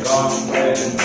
Comprendo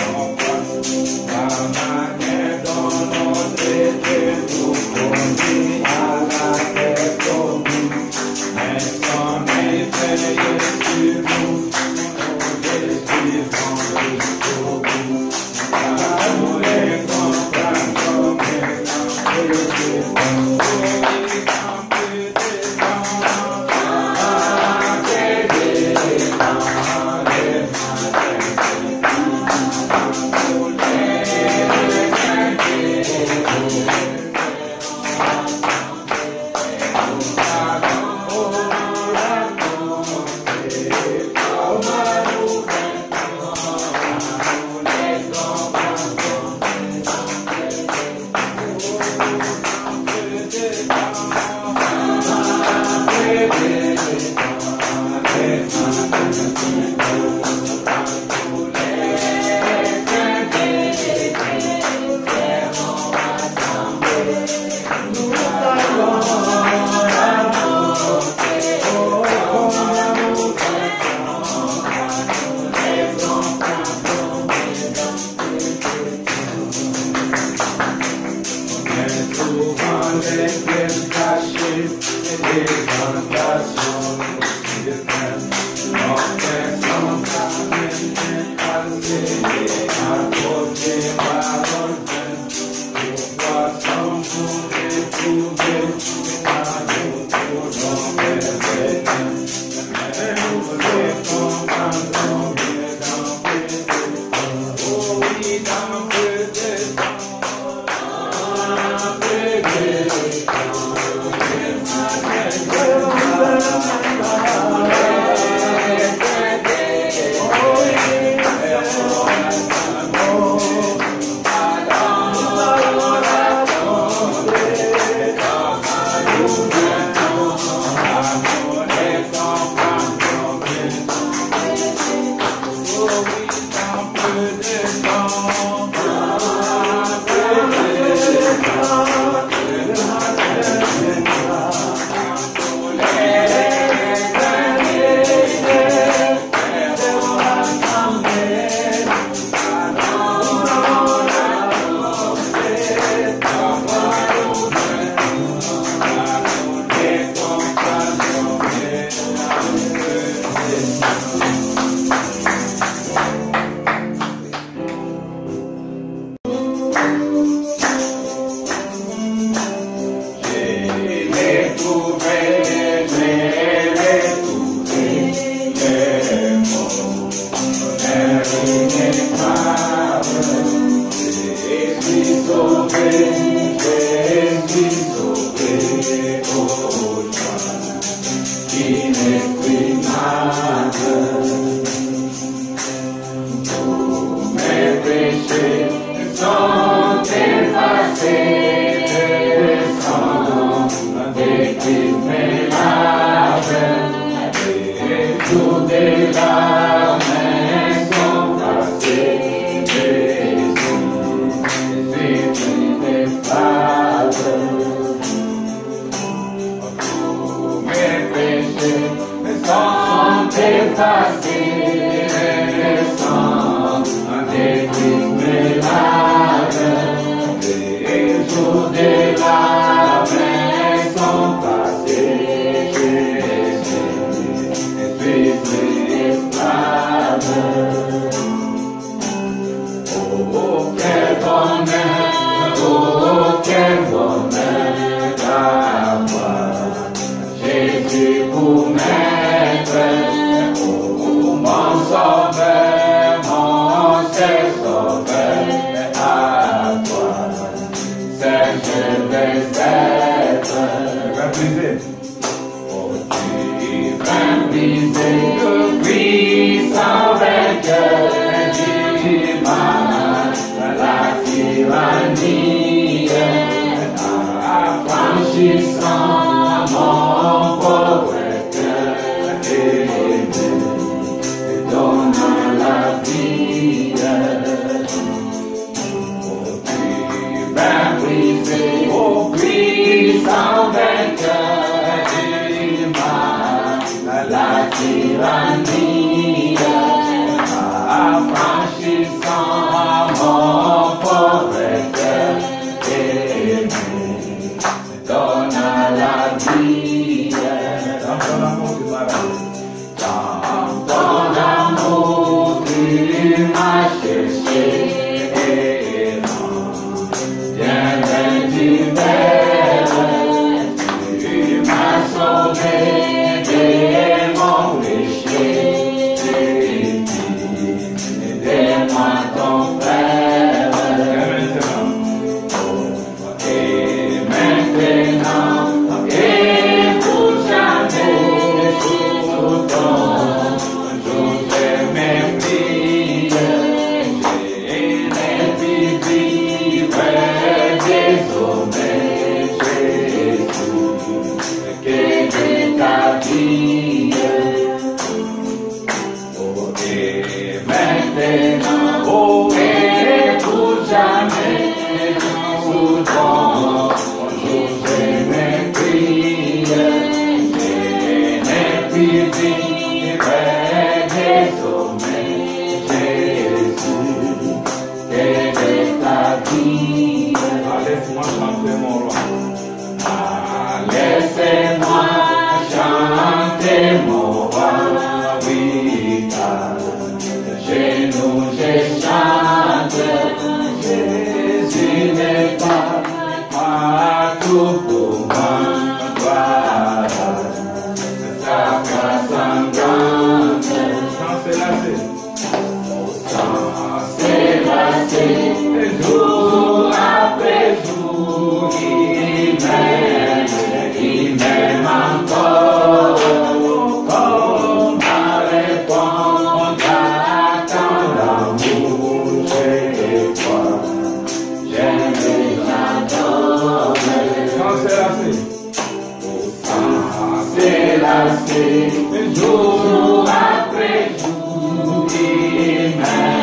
Jour après jour, il m'aime.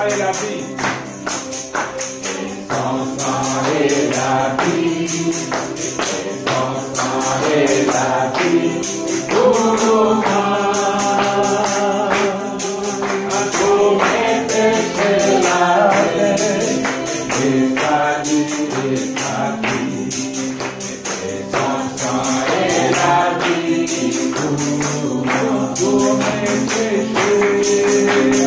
sang est la vie. Son sang est la vie. Son sang est la vie. Pour nous, pour mes péchés, la paix. Et ta vie, ta vie. Son sang est la vie. Pour mes péchés,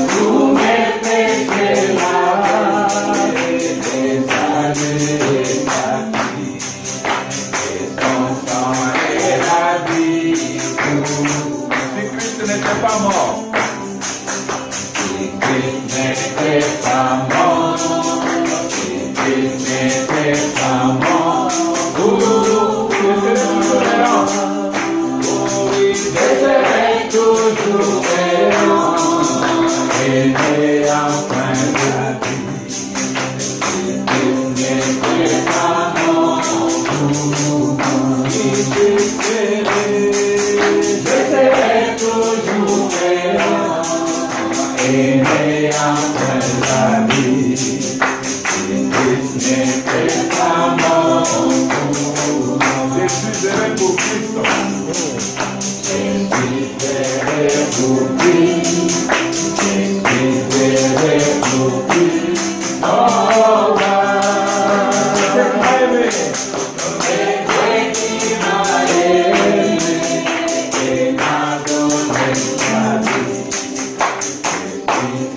pour mes péchés, la paix. Et ta vie, ta vie. Son sang est la vie. Si Christ n'était pas mort, Si Christ n'était pas mort, si Christ n'était pas mort, je serai toujours vivant, et j'ai enfin la vie. Si Christ n'était pas mort, je serai toujours vivant, et j'ai enfin la vie. Si Christ n'était pas mort, Jésus serait pour Christ. je serai pour lui, je serai pour lui. Oh, C'est pas aimé. c'est qui m'a aimé et m'a donné sa vie.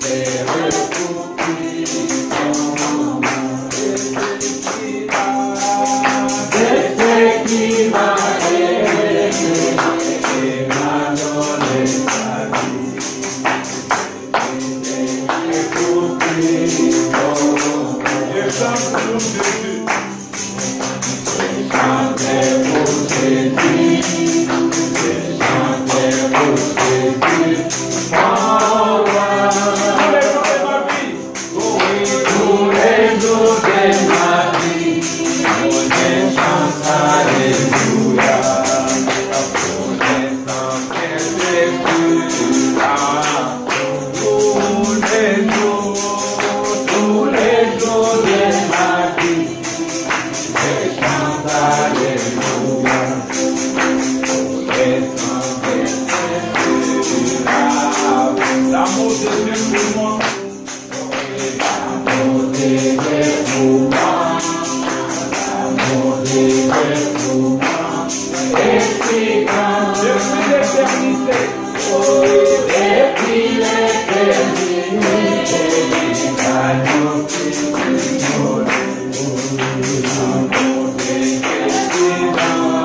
Je serai pour lui. C'est qui m'a aimé et m'a donné sa vie. Je serai pour lui. Je chante pour Jésus. Chantez pour Jésus, chantez pour Jésus, mon roi. Tous les jours de ma vie, Tous les jours de ma vie, je chante Alléluia. Pour l'instant que Jésus là, tous les jours de ma vie, je chante Alléluia. Pour l'instant que Jésus là, l'amour de Dieu pour moi. l'amour de Dieu pour moi, l'amour de Dieu pour moi, est si grand. Depuis l'éternité, Depuis l'éternité, l'amour de Dieu, l'amour de Dieu si grand.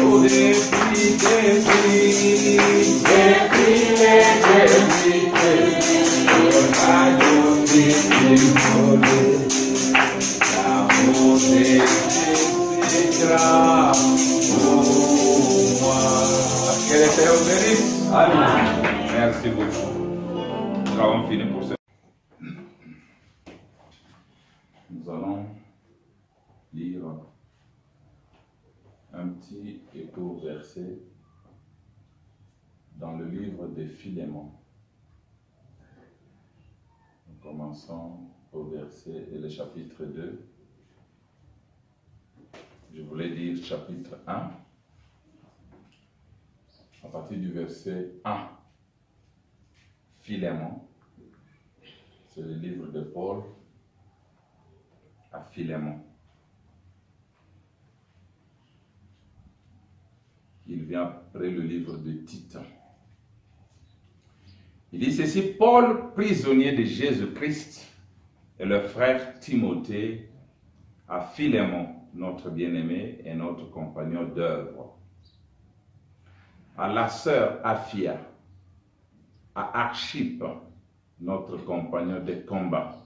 au début des vies, Depuis l'éternité, l'amour de Dieu, l'amour de Dieu c'est grand pour moi. Que l'Éternel vous bénisse. Amen. Merci beaucoup. Nous avons fini pour ce. Nous allons lire un petit et court verset dans le livre de Philémon. Nous commençons au verset et le chapitre 2. Je voulais dire chapitre 1, à partir du verset 1. Philémon, c'est le livre de Paul à Philémon. Il vient après le livre de Tite. Il dit ceci: Paul, prisonnier de Jésus-Christ, et le frère Timothée à Philémon, notre bien-aimé et notre compagnon d'œuvre, à la sœur Aphia, à Archippe, notre compagnon de combat,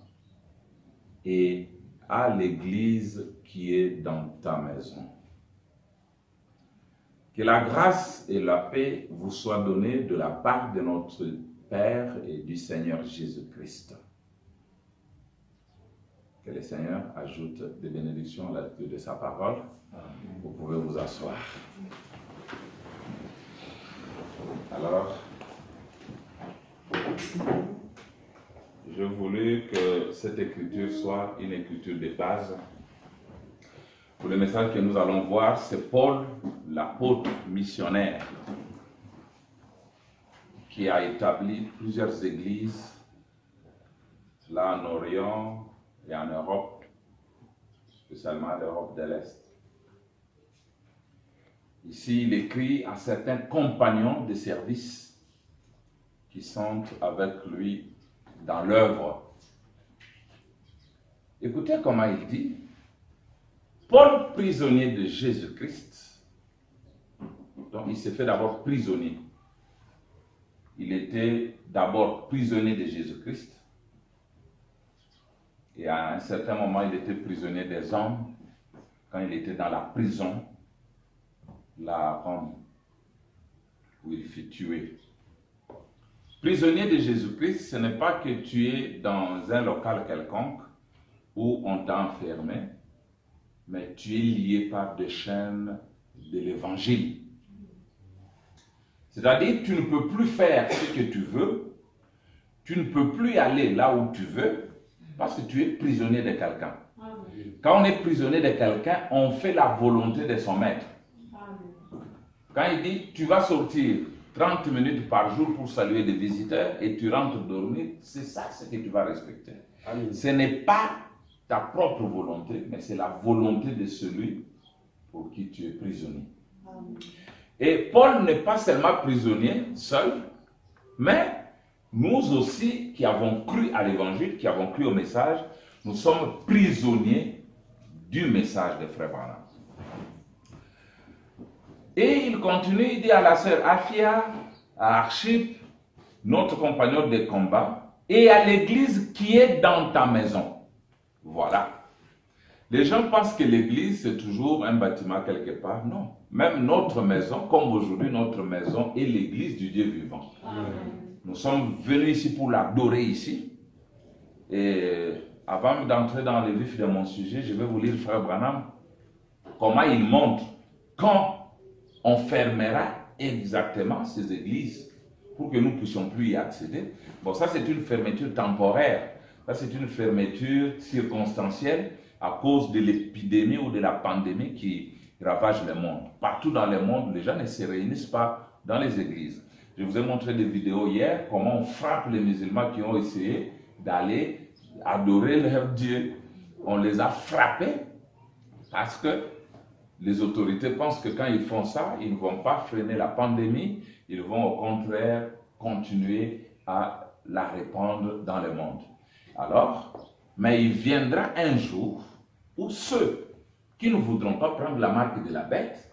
et à l'église qui est dans ta maison. Que la grâce et la paix vous soient données de la part de notre Père et du Seigneur Jésus-Christ. Que le Seigneur ajoute des bénédictions à la lecture de sa parole. Vous pouvez vous asseoir. Alors, voulu que cette écriture soit une écriture de base. Pour le message que nous allons voir, c'est Paul, l'apôtre missionnaire, qui a établi plusieurs églises, là en Orient et en Europe, spécialement l'Europe de l'Est. Ici, il écrit à certains compagnons de service qui sont avec lui dans l'œuvre. Écoutez comment il dit. Paul, prisonnier de Jésus-Christ, donc il s'est fait d'abord prisonnier. Il était d'abord prisonnier de Jésus-Christ. Et à un certain moment, il était prisonnier des hommes quand il était dans la prison, là à Rome, où il fut tué. Prisonnier de Jésus-Christ, ce n'est pas que tu es dans un local quelconque où on t'a enfermé, mais tu es lié par des chaînes de l'évangile. C'est-à-dire, tu ne peux plus faire ce que tu veux, tu ne peux plus aller là où tu veux, parce que tu es prisonnier de quelqu'un. Quand on est prisonnier de quelqu'un, on fait la volonté de son maître. Quand il dit, tu vas sortir 30 minutes par jour pour saluer des visiteurs et tu rentres dormir, c'est ça ce que tu vas respecter. Amen. Ce n'est pas ta propre volonté, mais c'est la volonté de celui pour qui tu es prisonnier. Amen. Et Paul n'est pas seulement prisonnier seul, mais nous aussi qui avons cru à l'évangile, qui avons cru au message, nous sommes prisonniers du message de Frère Branham. Et il continue, il dit à la sœur Afia, à Archip, notre compagnon de combat, et à l'église qui est dans ta maison. Voilà. Les gens pensent que l'église, c'est toujours un bâtiment quelque part. Non. Même notre maison, comme aujourd'hui, notre maison est l'église du Dieu vivant. Amen. Nous sommes venus ici pour l'adorer ici. Et avant d'entrer dans le vif de mon sujet, je vais vous lire Frère Branham, comment il montre quand on fermera exactement ces églises pour que nous ne puissions plus y accéder. Bon, ça c'est une fermeture temporaire. Ça c'est une fermeture circonstancielle à cause de l'épidémie ou de la pandémie qui ravage le monde. Partout dans le monde, les gens ne se réunissent pas dans les églises. Je vous ai montré des vidéos hier, comment on frappe les musulmans qui ont essayé d'aller adorer leur Dieu. On les a frappés parce que les autorités pensent que quand ils font ça, ils ne vont pas freiner la pandémie, ils vont au contraire continuer à la répandre dans le monde. Alors, mais il viendra un jour où ceux qui ne voudront pas prendre la marque de la bête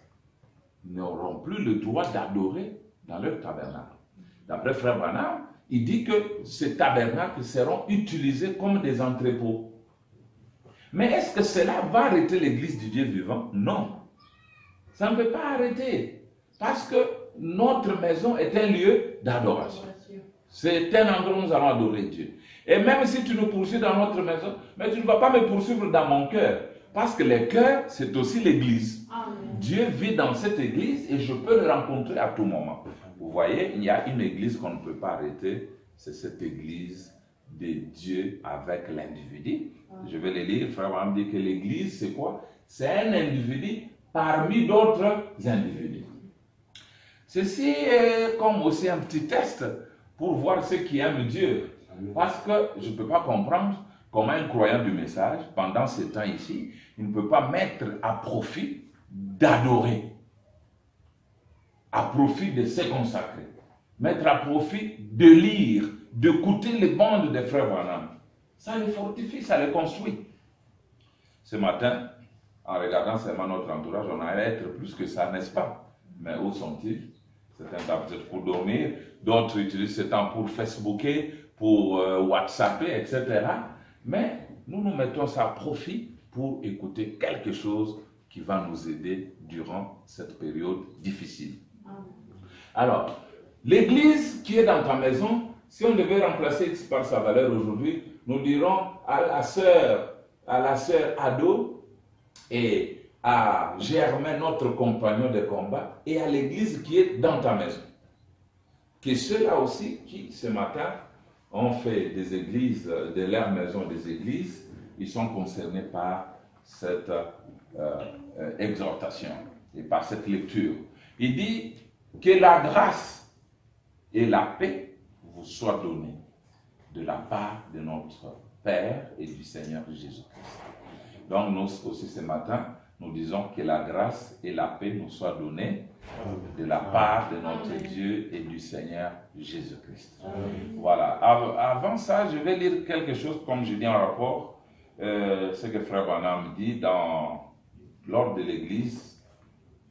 n'auront plus le droit d'adorer dans leur tabernacle. D'après Frère Branham, il dit que ces tabernacles seront utilisés comme des entrepôts. Mais est-ce que cela va arrêter l'église du Dieu vivant? Non. Ça ne peut pas arrêter. Parce que notre maison est un lieu d'adoration. C'est un endroit où nous allons adorer Dieu. Et même si tu nous poursuis dans notre maison, mais tu ne vas pas me poursuivre dans mon cœur. Parce que le cœur, c'est aussi l'église. Dieu vit dans cette église et je peux le rencontrer à tout moment. Vous voyez, il y a une église qu'on ne peut pas arrêter. C'est cette église de Dieu avec l'individu. Je vais le lire. Frère Branham dit que l'église, c'est quoi? C'est un individu parmi d'autres individus. Ceci est comme aussi un petit test pour voir ceux qui aiment Dieu. Parce que je ne peux pas comprendre comment un croyant du message, pendant ce temps ici, il ne peut pas mettre à profit d'adorer, à profit de se consacrer, mettre à profit de lire, d'écouter les bandes des frères Branham. Ça le fortifie, ça le construit. Ce matin, en regardant seulement notre entourage, on allait être plus que ça, n'est-ce pas? Mais où sont-ils? Certains temps peut-être pour dormir, d'autres utilisent ce temps pour Facebooker, pour WhatsApper, etc. Mais nous nous mettons ça à profit pour écouter quelque chose qui va nous aider durant cette période difficile. Alors, l'église qui est dans ta maison, si on devait remplacer par sa valeur aujourd'hui, nous dirons à la sœur Ado et à Germain, notre compagnon de combat, et à l'église qui est dans ta maison. Que ceux-là aussi qui, ce matin, ont fait des églises, de leur maison des églises, ils sont concernés par cette exhortation et par cette lecture. Il dit que la grâce et la paix vous soient données de la part de notre Père et du Seigneur Jésus-Christ. Donc nous aussi ce matin, nous disons que la grâce et la paix nous soient données de la part de notre Dieu et du Seigneur Jésus-Christ. Voilà. Avant ça, je vais lire quelque chose, comme je dis en rapport, ce que Frère Branham dit dans l'ordre de l'Église.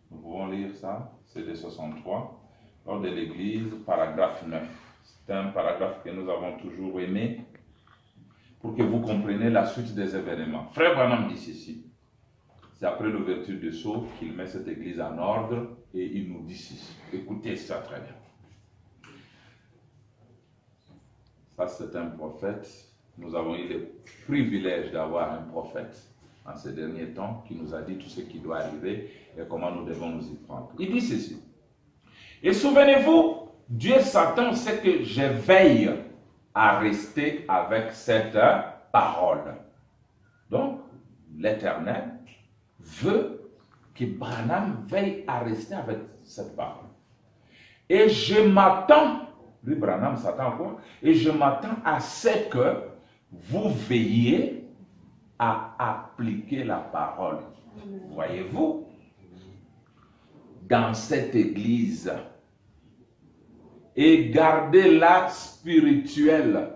Nous pouvons lire ça, c'est de 63. L'ordre de l'Église, paragraphe 9. C'est un paragraphe que nous avons toujours aimé pour que vous compreniez la suite des événements. Frère Branham dit ceci. C'est après l'ouverture de Sceaux qu'il met cette église en ordre et il nous dit ceci. Écoutez ça très bien. Ça, c'est un prophète. Nous avons eu le privilège d'avoir un prophète en ces derniers temps qui nous a dit tout ce qui doit arriver et comment nous devons nous y prendre. Il dit ceci. Et souvenez-vous, Dieu s'attend à ce que je veille à rester avec cette parole. Donc, l'Éternel veut que Branham veille à rester avec cette parole. Et je m'attends, lui Branham s'attend à quoi? Et je m'attends à ce que vous veilliez à appliquer la parole. Voyez-vous, dans cette église, et gardez-la spirituelle.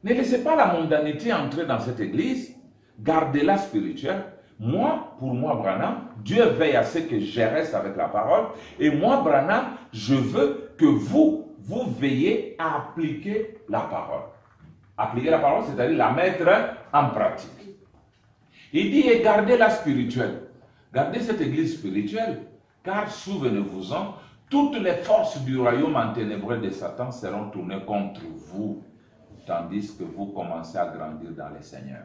Ne laissez pas la mondanité entrer dans cette église, gardez-la spirituelle. Moi, pour moi, Branham, Dieu veille à ce que je reste avec la parole. Et moi, Branham, je veux que vous veillez à appliquer la parole. Appliquer la parole, c'est-à-dire la mettre en pratique. Il dit, et gardez-la spirituelle. Gardez cette église spirituelle, car souvenez-vous-en, toutes les forces du royaume enténébré de Satan seront tournées contre vous, tandis que vous commencez à grandir dans le Seigneur.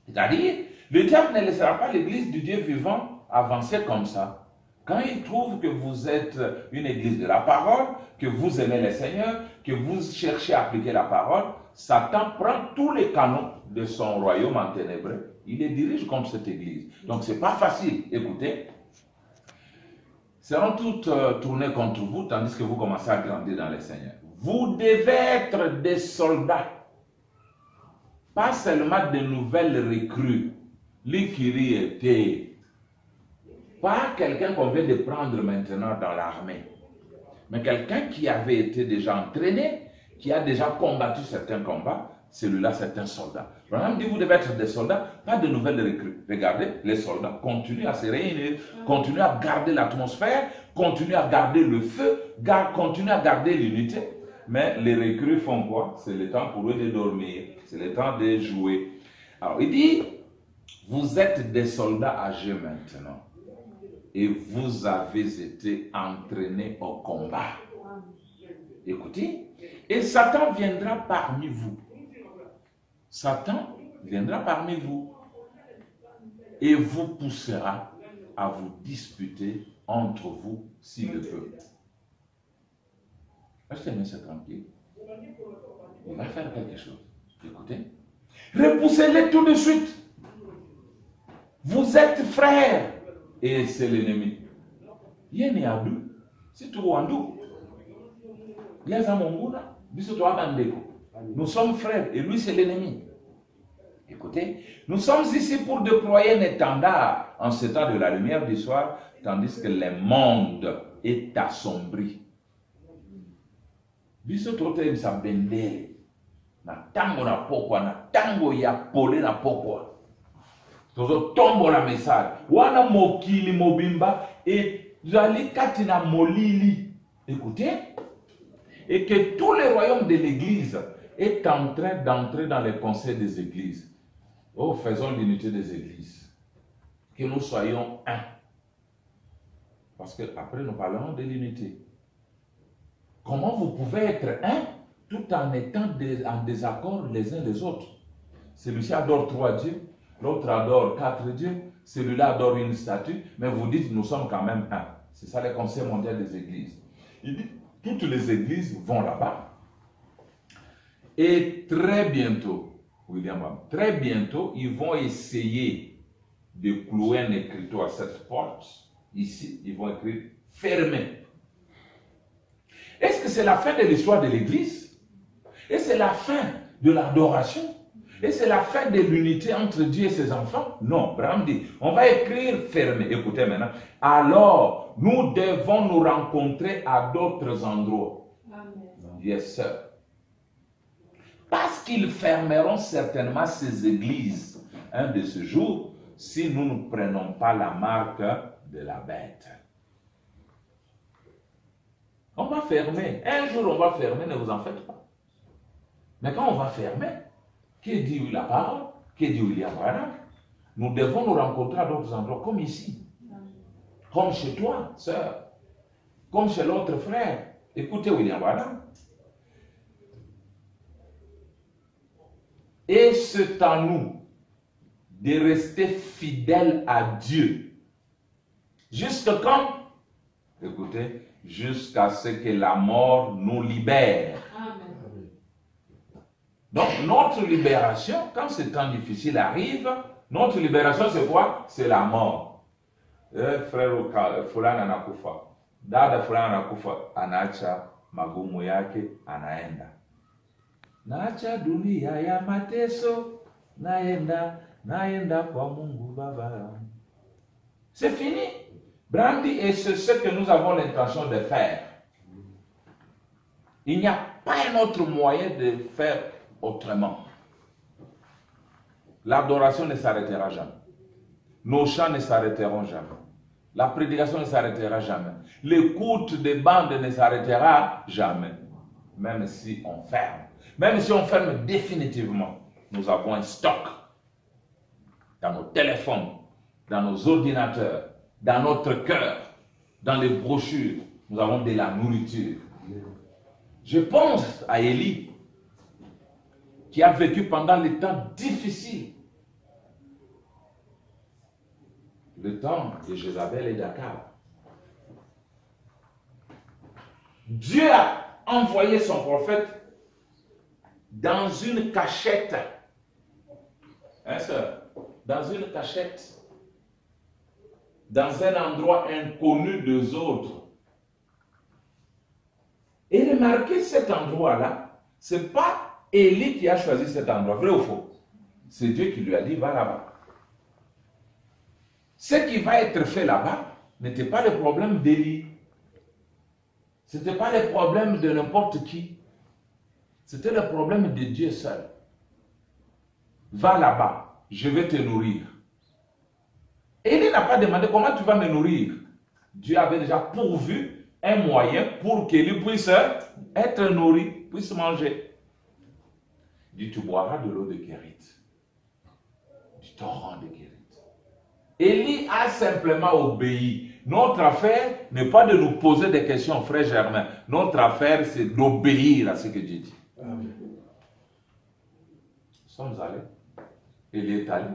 C'est-à-dire, le diable ne laissera pas l'église du Dieu vivant avancer comme ça. Quand il trouve que vous êtes une église de la parole, que vous aimez le Seigneur, que vous cherchez à appliquer la parole, Satan prend tous les canons de son royaume enténébré, il les dirige contre cette église. Donc ce n'est pas facile. Écoutez, seront toutes tournées contre vous, tandis que vous commencez à grandir dans le Seigneur. Vous devez être des soldats. Pas seulement de nouvelles recrues, l'Ikiri était pas quelqu'un qu'on vient de prendre maintenant dans l'armée, mais quelqu'un qui avait été déjà entraîné, qui a déjà combattu certains combats, celui-là c'est un soldat. Branham dit vous devez être des soldats, pas de nouvelles recrues. Regardez, les soldats continuent à se réunir, continuent à garder l'atmosphère, continuent à garder le feu, continuent à garder l'unité. Mais les recrues font quoi? C'est le temps pour eux de dormir, c'est le temps de jouer. Alors il dit, vous êtes des soldats âgés maintenant et vous avez été entraînés au combat. Écoutez, et Satan viendra parmi vous. Satan viendra parmi vous et vous poussera à vous disputer entre vous s'il le peut. Restez c'est tranquille. Il va faire quelque chose. Écoutez. Repoussez-les tout de suite. Vous êtes frères. Et c'est l'ennemi. Yéni Abdou. C'est tout Wandou. Nous sommes frères et lui c'est l'ennemi. Écoutez, nous sommes ici pour déployer un étendard en ce temps de la lumière du soir, tandis que le monde est assombri. Biso tote sa bendele na tango na pokwa na tango ya pole na pokwa tozo tombo na message wana mokili mobimba et jali kati na molili. Écoutez, et que tout le royaume de l'église est en train d'entrer dans le conseil des églises. Oh, faisons l'unité des églises, que nous soyons un, parce que après nous parlerons de l'unité. Comment vous pouvez être un tout en étant en désaccord les uns les autres? Celui-ci adore 3 dieux, l'autre adore 4 dieux, celui-là adore une statue, mais vous dites nous sommes quand même un. C'est ça le Conseil mondial des églises. Il dit toutes les églises vont là-bas. Et très bientôt, William Branham, très bientôt, ils vont essayer de clouer un écriteau à cette porte. Ici, ils vont écrire fermé. Est-ce que c'est la fin de l'histoire de l'Église? Et c'est la fin de l'adoration? Et c'est la fin de l'unité entre Dieu et ses enfants? Non, Branham dit, on va écrire fermé. Écoutez maintenant. Alors, nous devons nous rencontrer à d'autres endroits. Amen. Yes, sir. Parce qu'ils fermeront certainement ces églises un de ce jour si nous ne prenons pas la marque de la bête. On va fermer. Un jour, on va fermer, ne vous en faites pas. Mais quand on va fermer, qui dit la parole? Qui dit William Branham? Nous devons nous rencontrer à d'autres endroits, comme ici. Comme chez toi, sœur. Comme chez l'autre frère. Écoutez William Branham. Et c'est à nous de rester fidèles à Dieu. Jusqu'à quand? Écoutez, jusqu'à ce que la mort nous libère. Amen. Donc, notre libération, quand ce temps difficile arrive, notre libération, c'est quoi? C'est la mort. Frère fulani anakufa. Dada fulani anakufa. Anaacha magumu yake, anaenda. Naacha dunia ya mateso, naenda kwa Mungu Baba. C'est fini. Brandy, et c'est ce que nous avons l'intention de faire. Il n'y a pas un autre moyen de faire autrement. L'adoration ne s'arrêtera jamais. Nos chants ne s'arrêteront jamais. La prédication ne s'arrêtera jamais. L'écoute des bandes ne s'arrêtera jamais. Même si on ferme. Même si on ferme définitivement, nous avons un stock dans nos téléphones, dans nos ordinateurs, dans notre cœur, dans les brochures. Nous avons de la nourriture. Je pense à Élie, qui a vécu pendant les temps difficiles. Le temps de Jézabel et d'Akab. Dieu a envoyé son prophète dans une cachette. Hein, sœur? Dans une cachette. Dans un endroit inconnu des autres. Et remarquez cet endroit-là, ce n'est pas Élie qui a choisi cet endroit, vrai ou faux? C'est Dieu qui lui a dit, va là-bas. Ce qui va être fait là-bas n'était pas le problème d'Élie. Ce n'était pas le problème de n'importe qui. C'était le problème de Dieu seul. Va là-bas, je vais te nourrir. Élie n'a pas demandé comment tu vas me nourrir. Dieu avait déjà pourvu un moyen pour qu'Élie puisse être nourri, puisse manger. Il dit, tu boiras de l'eau de Kérit, du torrent de Kérit. Élie a simplement obéi. Notre affaire n'est pas de nous poser des questions, frère Germain. Notre affaire, c'est d'obéir à ce que Dieu dit. Amen. Nous sommes allés. Élie est allé.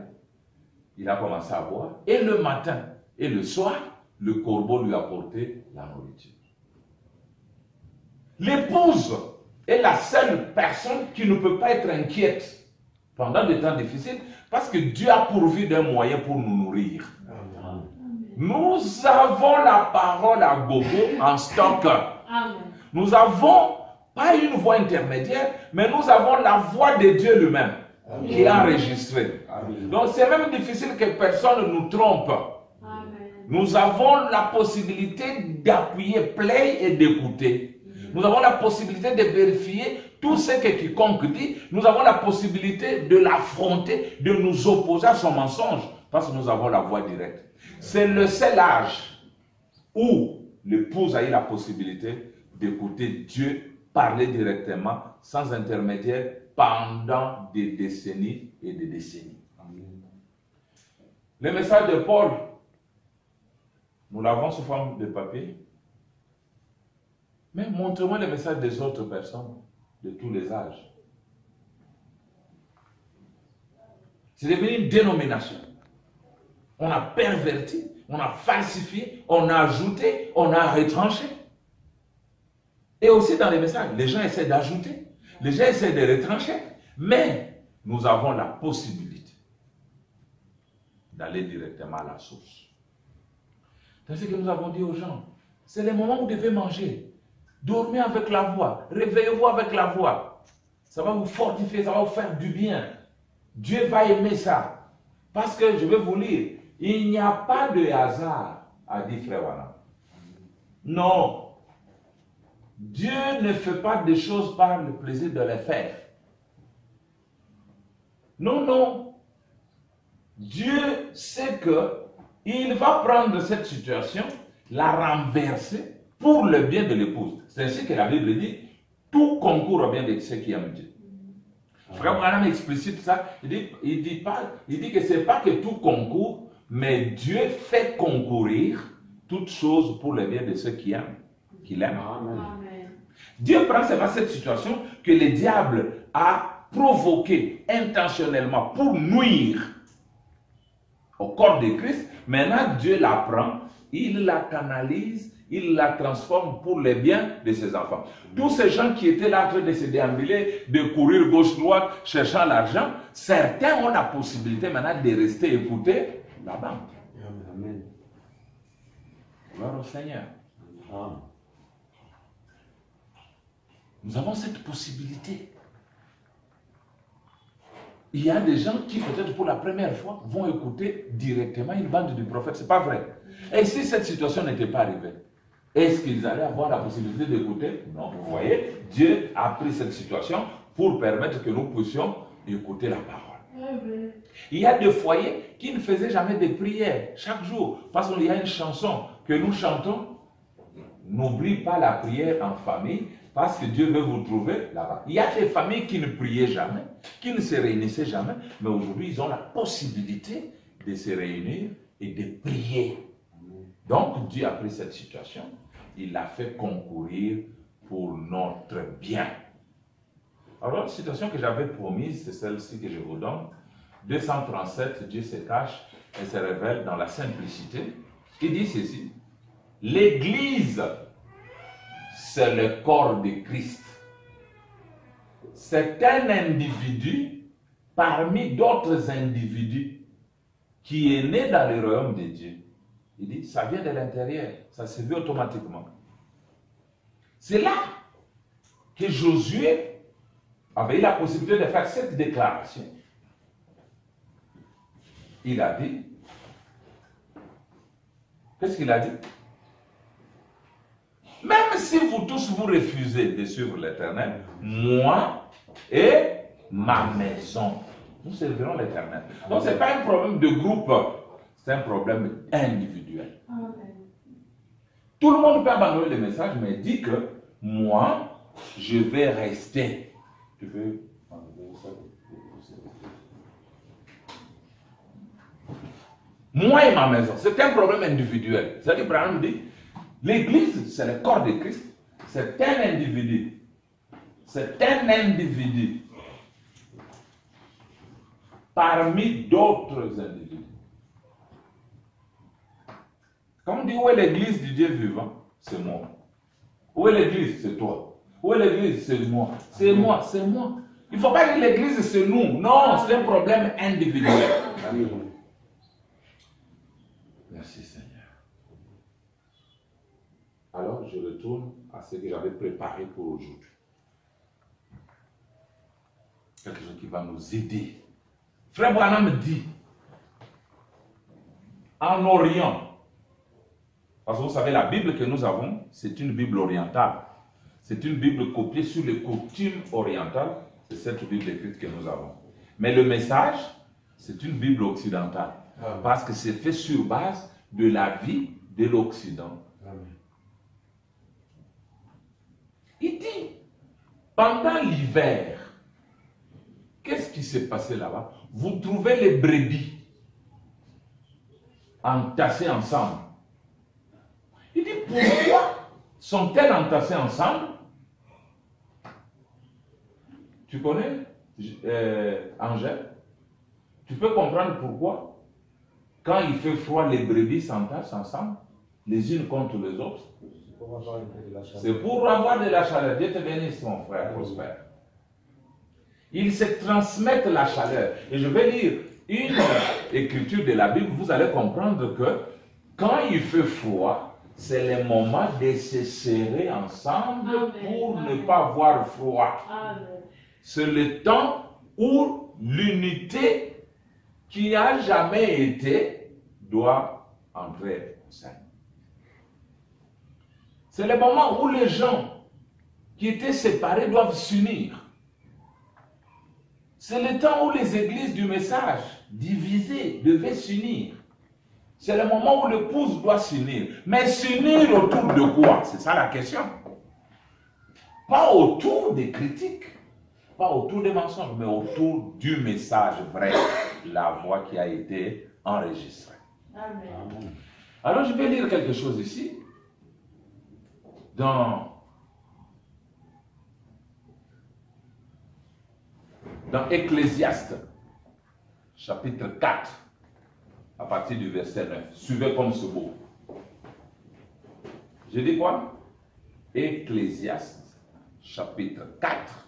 Il a commencé à boire. Et le matin et le soir, le corbeau lui a apporté la nourriture. L'épouse est la seule personne qui ne peut pas être inquiète pendant des temps difficiles parce que Dieu a pourvu d'un moyen pour nous nourrir. Amen. Nous avons la parole à gogo en stock. Amen. Nous n'avons pas une voix intermédiaire, mais nous avons la voix de Dieu lui-même. Amen. Qui est enregistrée. Amen. Donc c'est même difficile que personne ne nous trompe. Amen. Nous avons la possibilité d'appuyer play et d'écouter. Nous avons la possibilité de vérifier tout ce que quiconque dit. Nous avons la possibilité de l'affronter, de nous opposer à son mensonge, parce que nous avons la voix directe. C'est le seul âge où l'épouse a eu la possibilité d'écouter Dieu parler directement, sans intermédiaire, pendant des décennies et des décennies. Amen. Le message de Paul, nous l'avons sous forme de papier. Mais montrez-moi le message des autres personnes, de tous les âges. C'est devenu une dénomination. On a perverti, on a falsifié, on a ajouté, on a retranché. Et aussi dans les messages, les gens essaient d'ajouter. Les gens essaient de retrancher, mais nous avons la possibilité d'aller directement à la source. C'est ce que nous avons dit aux gens. C'est le moment où vous devez manger. Dormez avec la voix. Réveillez-vous avec la voix. Ça va vous fortifier, ça va vous faire du bien. Dieu va aimer ça. Parce que, je vais vous lire, il n'y a pas de hasard, a dit Frère Wana. Non. Dieu ne fait pas des choses par le plaisir de les faire. Non, non. Dieu sait qu'il va prendre cette situation, la renverser pour le bien de l'épouse. C'est ainsi que la Bible dit, tout concourt au bien de ceux qui aiment Dieu. Frère Branham explicite ça, il dit que ce n'est pas que tout concourt, mais Dieu fait concourir toutes choses pour le bien de ceux qui aiment, qui l'aiment. Amen. Dieu prend cette situation que le diable a provoquée intentionnellement pour nuire au corps de Christ. Maintenant, Dieu la prend, il la canalise, il la transforme pour le bien de ses enfants. Tous ces gens qui étaient là en train de se déambuler, de courir gauche-droite, cherchant l'argent, certains ont la possibilité maintenant de rester écouter la banque. Amen. Gloire au Seigneur. Amen. Nous avons cette possibilité. Il y a des gens qui, peut-être pour la première fois, vont écouter directement une bande du prophète. Ce n'est pas vrai. Et si cette situation n'était pas arrivée, est-ce qu'ils allaient avoir la possibilité d'écouter? Non. Vous voyez, Dieu a pris cette situation pour permettre que nous puissions écouter la parole. Il y a des foyers qui ne faisaient jamais de prière chaque jour. Parce qu'il y a une chanson que nous chantons. N'oublie pas la prière en famille, parce que Dieu veut vous trouver là-bas. Il y a des familles qui ne priaient jamais, qui ne se réunissaient jamais, mais aujourd'hui, ils ont la possibilité de se réunir et de prier. Donc, Dieu a pris cette situation, il l'a fait concourir pour notre bien. Alors, la situation que j'avais promise, c'est celle-ci que je vous donne. 237, Dieu se cache et se révèle dans la simplicité. Il dit ceci: l'Église, c'est le corps de Christ. C'est un individu parmi d'autres individus qui est né dans le royaume de Dieu. Il dit, ça vient de l'intérieur, ça se vit automatiquement. C'est là que Josué avait eu la possibilité de faire cette déclaration. Il a dit, qu'est-ce qu'il a dit? Même si vous tous vous refusez de suivre l'Éternel, moi et ma maison, nous servirons l'Éternel. Donc ce n'est pas un problème de groupe, c'est un problème individuel. Tout le monde peut abandonner le message, mais dit que moi, je vais rester. Tu veux enlever ça? Moi et ma maison, c'est un problème individuel. C'est-à-dire, Abraham dit, l'Église, c'est le corps de Christ. C'est un individu. C'est un individu. Parmi d'autres individus. Quand on dit où est l'Église du Dieu vivant, c'est moi. Où est l'Église, c'est toi. Où est l'Église, c'est moi. C'est moi, c'est moi. Il ne faut pas dire l'Église, c'est nous. Non, c'est un problème individuel. Merci Seigneur. Alors, je retourne à ce que j'avais préparé pour aujourd'hui. Quelque chose qui va nous aider. Frère Branham dit, en Orient, parce que vous savez, la Bible que nous avons, c'est une Bible orientale. C'est une Bible copiée sur les coutumes orientales. C'est cette Bible écrite que nous avons. Mais le message, c'est une Bible occidentale. Parce que c'est fait sur base de la vie de l'Occident. Il dit, pendant l'hiver, qu'est-ce qui s'est passé là-bas? Vous trouvez les brebis entassées ensemble. Il dit, pourquoi sont-elles entassées ensemble? Tu connais Angèle? Tu peux comprendre pourquoi? Quand il fait froid, les brebis s'entassent ensemble, les unes contre les autres. C'est pour avoir de la chaleur. Dieu te bénisse, mon frère, prospère. Ils se transmettent la chaleur. Et je vais lire une écriture de la Bible, vous allez comprendre que quand il fait froid, c'est le moment de se serrer ensemble pour ne pas avoir froid. C'est le temps où l'unité qui n'a jamais été doit entrer en scène. C'est le moment où les gens qui étaient séparés doivent s'unir. C'est le temps où les églises du message divisées devaient s'unir. C'est le moment où l'épouse doit s'unir. Mais s'unir autour de quoi? C'est ça la question. Pas autour des critiques, pas autour des mensonges, mais autour du message vrai, la voix qui a été enregistrée. Amen. Alors je vais lire quelque chose ici. Dans Ecclésiaste, chapitre 4, à partir du verset 9. Suivez comme ce mot. Je dis quoi? Ecclésiaste, chapitre 4,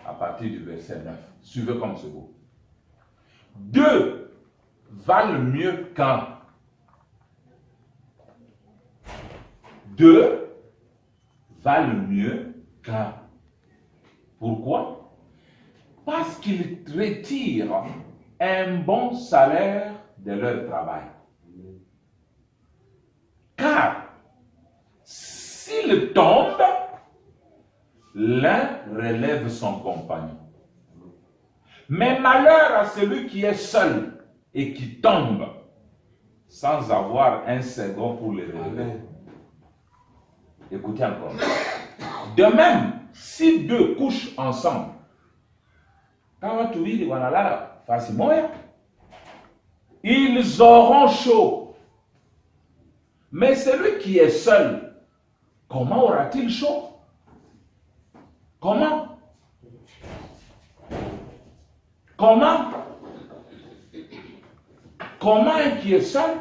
à partir du verset 9. Suivez comme ce mot. Deux valent mieux qu'un. Deux valent mieux qu'un. Pourquoi? Parce qu'ils retirent un bon salaire de leur travail. Car s'il tombe, l'un relève son compagnon. Mais malheur à celui qui est seul et qui tombe sans avoir un second pour le relever. Écoutez encore. De même, si deux couchent ensemble, ils auront chaud. Mais celui qui est seul, comment aura-t-il chaud? Comment? Comment? Comment un qui est seul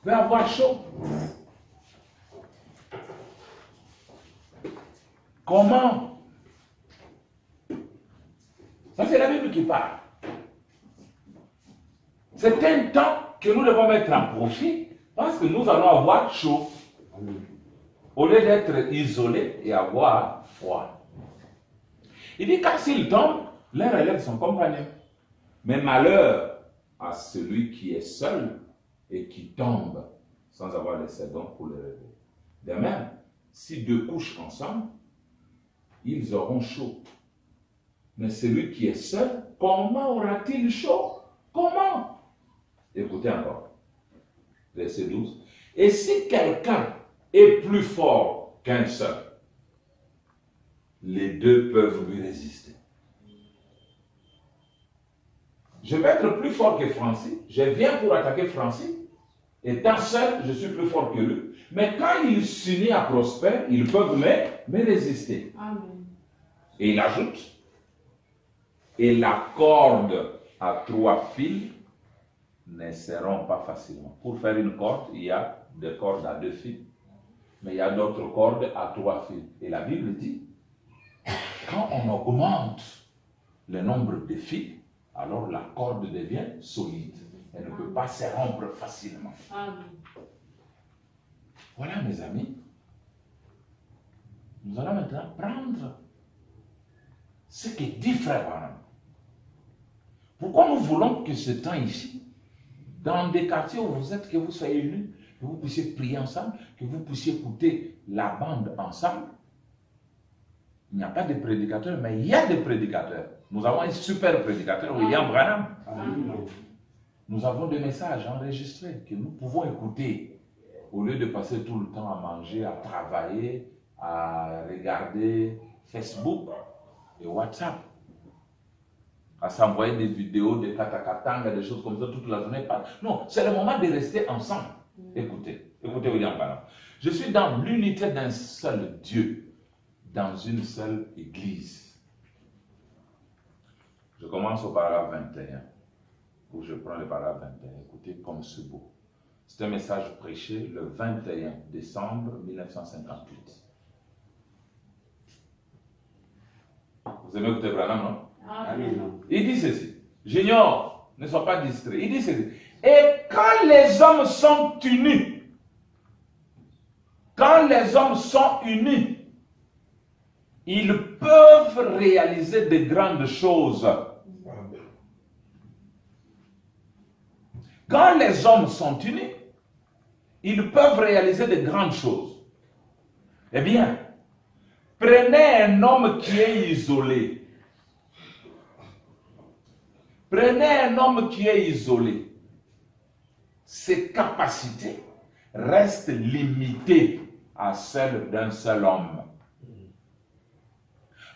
peut avoir chaud? Comment? Ça, c'est la Bible qui parle. C'est un temps que nous devons mettre en profit parce que nous allons avoir chaud au lieu d'être isolés et avoir froid. Il dit car s'il tombe, l'un relève son compagnon. Mais malheur à celui qui est seul et qui tombe sans avoir le second pour le relever. De même, si deux couchent ensemble, ils auront chaud. Mais celui qui est seul, comment aura-t-il chaud? Comment? Écoutez encore. Verset 12. Et si quelqu'un est plus fort qu'un seul, les deux peuvent lui résister. Je vais être plus fort que Francis. Je viens pour attaquer Francis. Étant seul, je suis plus fort que lui. Mais quand il s'unit à Prosper, ils peuvent me résister. Amen. Et il ajoute, et la corde à 3 fils ne seront pas facilement. Pour faire une corde, il y a des cordes à 2 fils. Mais il y a d'autres cordes à 3 fils. Et la Bible dit, quand on augmente le nombre de fils, alors la corde devient solide. Elle ne peut pas se rompre facilement. Amen. Voilà, mes amis. Nous allons maintenant prendre ce que dit Frère Branham. Pourquoi nous voulons que ce temps ici, dans des quartiers où vous êtes, que vous soyez unis, que vous puissiez prier ensemble, que vous puissiez écouter la bande ensemble. Il n'y a pas de prédicateurs, mais il y a des prédicateurs. Nous avons un super prédicateur, William Branham. Nous avons des messages enregistrés que nous pouvons écouter au lieu de passer tout le temps à manger, à travailler, à regarder Facebook et WhatsApp, à s'envoyer des vidéos, des katakatanga, des choses comme ça toute la journée. Non, c'est le moment de rester ensemble. Écoutez William Branham. Je suis dans l'unité d'un seul Dieu, dans une seule église. Je commence au paragraphe 21. Où je prends le paragraphe 21. Écoutez comme c'est beau. C'est un message prêché le 21 décembre 1958. Vous aimez écouter Branham, non? Amen. Il dit ceci. J'ignore, ne sois pas distrait. Il dit ceci. Et quand les hommes sont unis, ils peuvent réaliser de grandes choses. Quand les hommes sont unis, ils peuvent réaliser de grandes choses. Eh bien, prenez un homme qui est isolé. Prenez un homme qui est isolé. Ses capacités restent limitées à celles d'un seul homme.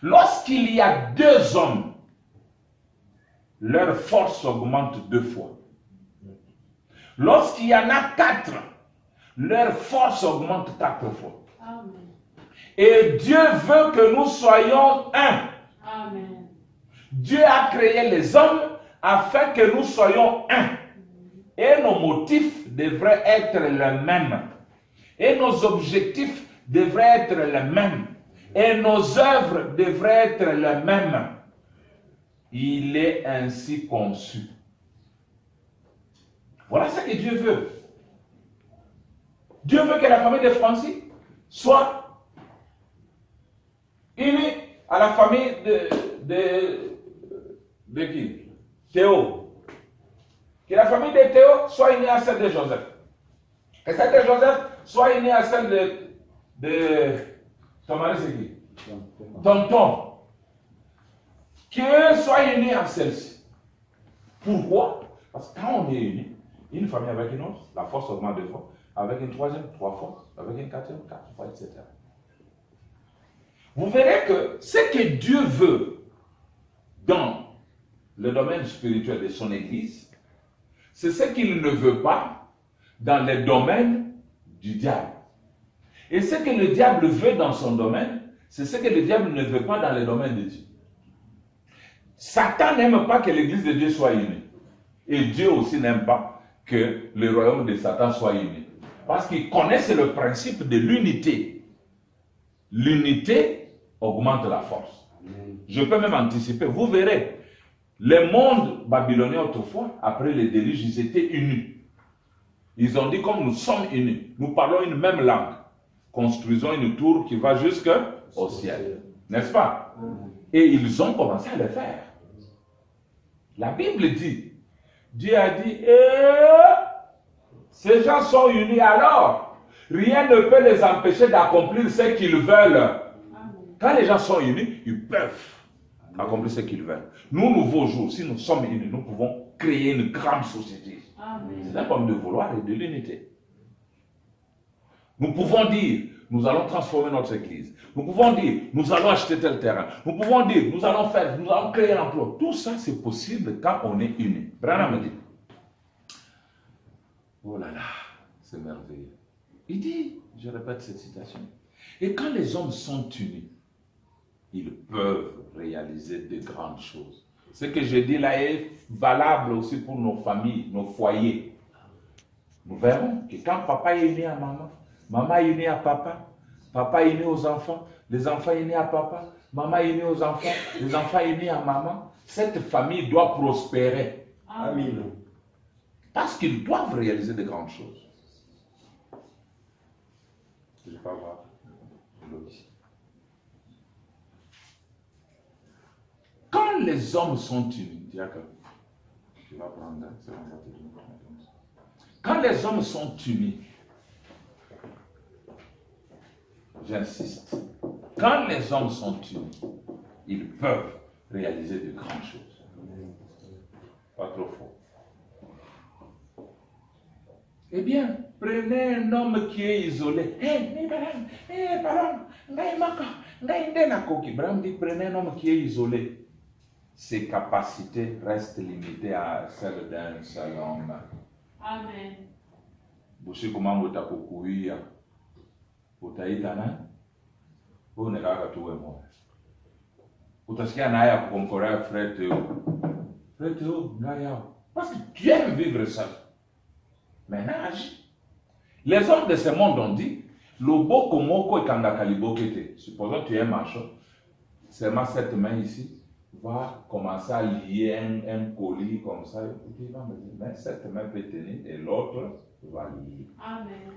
Lorsqu'il y a 2 hommes, leur force augmente 2 fois. Lorsqu'il y en a 4, leur force augmente 4 fois. Amen. Et Dieu veut que nous soyons un. Amen. Dieu a créé les hommes afin que nous soyons un. Et nos motifs devraient être les mêmes. Et nos objectifs devraient être les mêmes. Et nos œuvres devraient être les mêmes. Il est ainsi conçu. Voilà ce que Dieu veut. Dieu veut que la famille de Francis soit unie à la famille de qui? Théo. Que la famille de Théo soit unie à celle de Joseph. Que celle de Joseph soit unie à celle de ton mari, c'est qui? Tonton. Que soit unie à celle-ci. Pourquoi? Parce que quand on est unis, une famille avec une autre, la force augmente 2 fois. Avec une troisième, 3 fois. Avec une quatrième, 4 fois, etc. Vous verrez que ce que Dieu veut dans le domaine spirituel de son Église, c'est ce qu'il ne veut pas dans le domaine du diable. Et ce que le diable veut dans son domaine, c'est ce que le diable ne veut pas dans le domaine de Dieu. Satan n'aime pas que l'Église de Dieu soit unie. Et Dieu aussi n'aime pas que le royaume de Satan soit uni. Parce qu'ils connaissent le principe de l'unité. L'unité augmente la force. Je peux même anticiper. Vous verrez, les mondes babyloniens autrefois, après les déluges, ils étaient unis. Ils ont dit, comme nous sommes unis, nous parlons une même langue, construisons une tour qui va jusqu'au ciel. N'est-ce pas? Et ils ont commencé à le faire. La Bible dit, Dieu a dit, ces gens sont unis alors, rien ne peut les empêcher d'accomplir ce qu'ils veulent. Quand les gens sont unis, ils peuvent accomplir ce qu'ils veulent. Nous, nouveaux jours, si nous sommes unis, nous pouvons créer une grande société. C'est un problème de vouloir et de l'unité. Nous pouvons dire, nous allons transformer notre église. Nous pouvons dire, nous allons acheter tel terrain. Nous pouvons dire, nous allons créer un emploi. Tout ça, c'est possible quand on est unis. Branham me dit, oh là là, c'est merveilleux. Il dit, je répète cette citation, et quand les hommes sont unis, ils peuvent réaliser de grandes choses. Ce que je dis là est valable aussi pour nos familles, nos foyers. Nous verrons que quand papa est né à maman, maman est née à papa, papa est né aux enfants, les enfants sont nés à papa, maman est née aux enfants, les enfants sont nés à maman, cette famille doit prospérer. Amen. Parce qu'ils doivent réaliser de grandes choses. Je ne vais pas voir l'eau ici. Quand les hommes sont unis, tu vas prendre, c'est bon, on va te donner. Quand les hommes sont unis, j'insiste, quand les hommes sont unis, ils peuvent réaliser de grandes choses. Pas trop fort. Eh bien, prenez un homme qui est isolé. Branham dit, prenez un homme qui est isolé. Ses capacités restent limitées à celles d'un seul homme. Amen. Bushi kumangu takukuia. Utaita na? Huyu ni kaka tuwe moja. Utasikia naye kukonkorea frère Théo. Frère Théo, yao. Parce que tu aimes vivre seul. Maintenant, agis. Les hommes de ce monde ont dit, le boko moko et kanda kalibokete. Supposons que tu es macho. seulement cette main ici va commencer à lier un colis comme ça. Il va me dire, mais cette main peut tenir et l'autre va lier. Amen.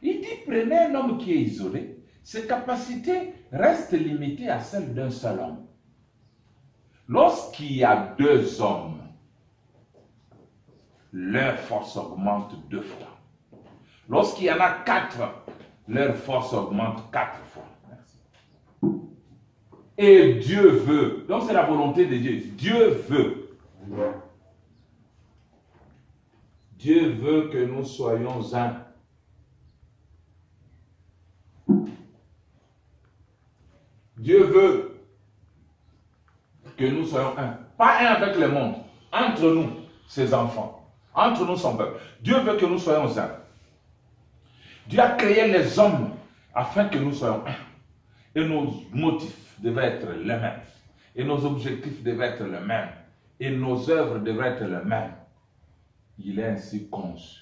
Il dit, prenez un homme qui est isolé, ses capacités restent limitées à celles d'un seul homme. Lorsqu'il y a 2 hommes, leur force augmente 2 fois. Lorsqu'il y en a 4, leur force augmente 4 fois. Merci. Et Dieu veut, donc c'est la volonté de Dieu, Dieu veut. Dieu veut que nous soyons un. Dieu veut que nous soyons un. Pas un avec le monde. Entre nous, ses enfants. Entre nous, son peuple. Dieu veut que nous soyons un. Dieu a créé les hommes afin que nous soyons un. Et nos motifs devaient être les mêmes. Et nos objectifs devaient être les mêmes. Et nos œuvres devraient être les mêmes. Il est ainsi conçu.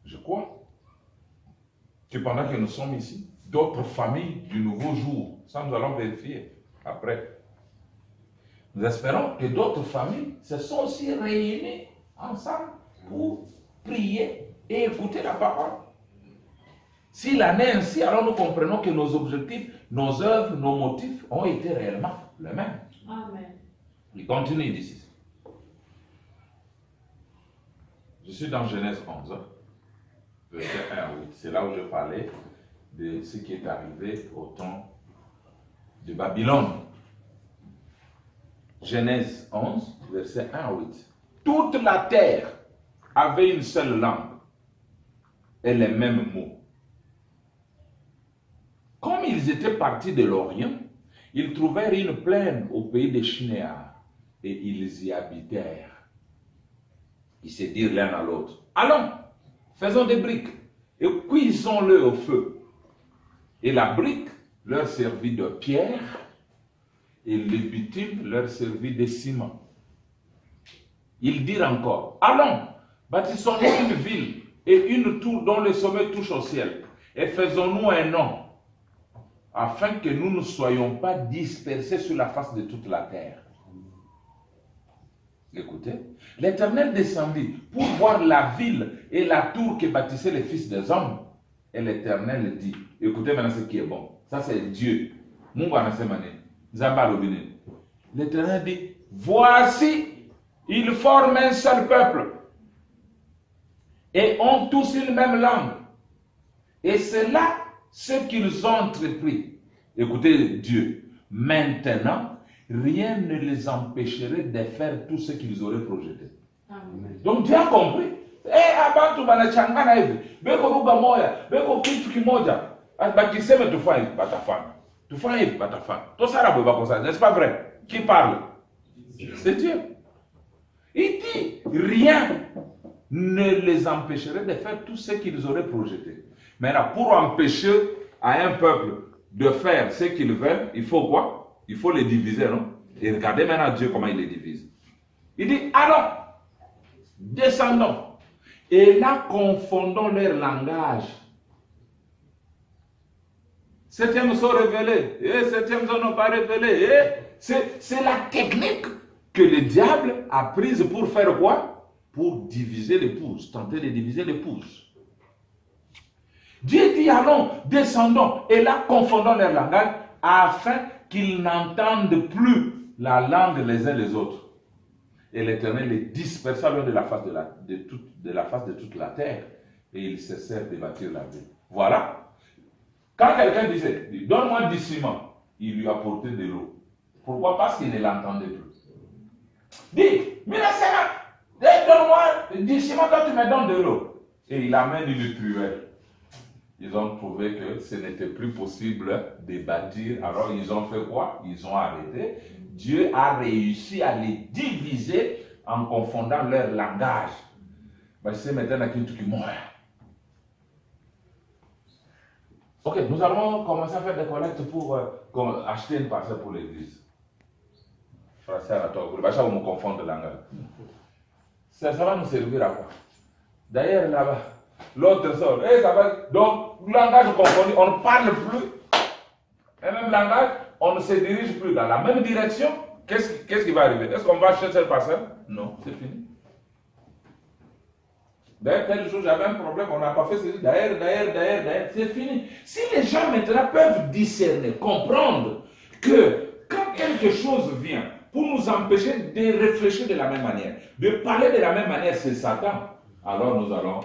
Je crois que pendant que nous sommes ici, d'autres familles du nouveau jour, ça nous allons vérifier après. Nous espérons que d'autres familles se sont aussi réunies ensemble pour prier et écouter la parole. S'il en est ainsi, alors nous comprenons que nos objectifs, nos œuvres, nos motifs ont été réellement les mêmes. Amen. Il continue d'ici. Je suis dans Genèse 11, verset 1 à 8. C'est là où je parlais de ce qui est arrivé au temps de Babylone. Genèse 11, verset 1 à 8. Toute la terre avait une seule langue et les mêmes mots. Comme ils étaient partis de l'Orient, ils trouvèrent une plaine au pays des Shinéars et ils y habitèrent. Ils se dirent l'un à l'autre, allons, faisons des briques et cuisons-le au feu. Et la brique leur servit de pierre et le bitume leur servit de ciment. Ils dirent encore, allons, bâtissons-nous une ville et une tour dont le sommet touche au ciel et faisons-nous un nom, afin que nous ne soyons pas dispersés sur la face de toute la terre. Écoutez, l'Éternel descendit pour voir la ville et la tour que bâtissaient les fils des hommes. Et l'Éternel dit, écoutez maintenant ce qui est bon, ça c'est Dieu. L'Éternel dit, voici, ils forment un seul peuple et ont tous une même langue. Et c'est là ce qu'ils ont entrepris. Écoutez Dieu, maintenant, rien ne les empêcherait de faire tout ce qu'ils auraient projeté. Amen. Donc Dieu a compris. Abantu banachangana hivi. Beko lugha moja, beko kitu kimoja. Bakiseme tufanye hivi, batafanya. Tufanye hivi, batafanya. Tosara bwe bako ça, n'est-ce pas vrai? Qui parle? C'est Dieu. Il dit, rien ne les empêcherait de faire tout ce qu'ils auraient projeté. Maintenant, pour empêcher à un peuple de faire ce qu'ils veulent, il faut quoi? Il faut les diviser, non? Et regardez maintenant Dieu comment il les divise. Il dit, allons, descendons. Et là, confondons leur langage. Certains sont révélés, et certains n'ont pas révélé. C'est la technique que le diable a prise pour faire quoi? Pour diviser l'épouse, tenter de diviser l'épouse. Dieu dit, allons, descendons, et là, confondons leur langage, afin qu'ils n'entendent plus la langue les uns les autres. Et l'Éternel les dispersa loin de la face de toute la terre, et ils cessèrent de bâtir la ville. Voilà. Quand quelqu'un disait, donne-moi du ciment, il lui apportait de l'eau. Pourquoi? Parce qu'il ne l'entendait plus. Dis, donne-moi du ciment, toi tu me donnes de l'eau. Et il amène une truelle. Ils ont trouvé que ce n'était plus possible de bâtir. Alors ils ont fait quoi? Ils ont arrêté. Dieu a réussi à les diviser en confondant leur langage. C'est maintenant qui mort. Ok, nous allons commencer à faire des collectes pour acheter une parcelle pour l'église. Ça va me confondre le langage. Ça va nous servir à quoi? D'ailleurs, là-bas, L'autre sort. Et ça va. Donc, langage confondu, on ne parle plus. Et même langage, on ne se dirige plus dans la même direction. Qu'est-ce qui va arriver? Est-ce qu'on va acheter cette parcelle? Non, c'est fini. D'ailleurs, tel jour, j'avais un problème, on n'a pas fait ceci. D'ailleurs, c'est fini. Si les gens maintenant peuvent discerner, comprendre que quand quelque chose vient pour nous empêcher de réfléchir de la même manière, de parler de la même manière, c'est Satan, alors nous allons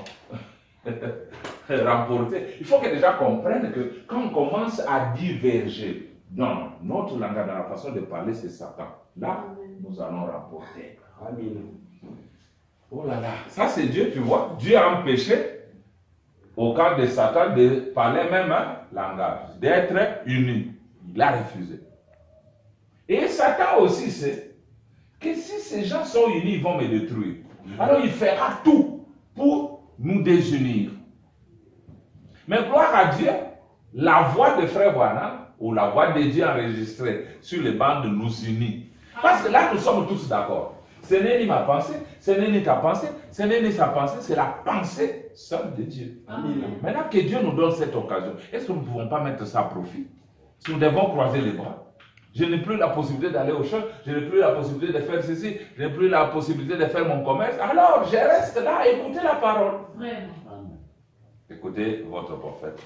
remporter. Il faut que les gens comprennent que quand on commence à diverger dans notre langage, dans la façon de parler, c'est Satan. Là, nous allons remporter. Amen. Oh là là, ça c'est Dieu, tu vois. Dieu a empêché au camp de Satan de parler même un langage, d'être unis. Il a refusé. Et Satan aussi sait que si ces gens sont unis, ils vont me détruire. Alors il fera tout pour nous désunir. Mais gloire à Dieu, la voix de Frère Branham ou la voix de Dieu enregistrée sur les bandes nous unit. Parce que là, nous sommes tous d'accord. Ce n'est ni ma pensée, ce n'est ni ta pensée, ce n'est ni sa pensée, c'est la pensée seule de Dieu. Amen. Maintenant que Dieu nous donne cette occasion, est-ce que nous ne pouvons pas mettre ça à profit? Si nous devons croiser les bras, je n'ai plus la possibilité d'aller au champ, je n'ai plus la possibilité de faire ceci, je n'ai plus la possibilité de faire mon commerce, alors je reste là à écouter la parole. Vraiment. Écoutez votre prophète.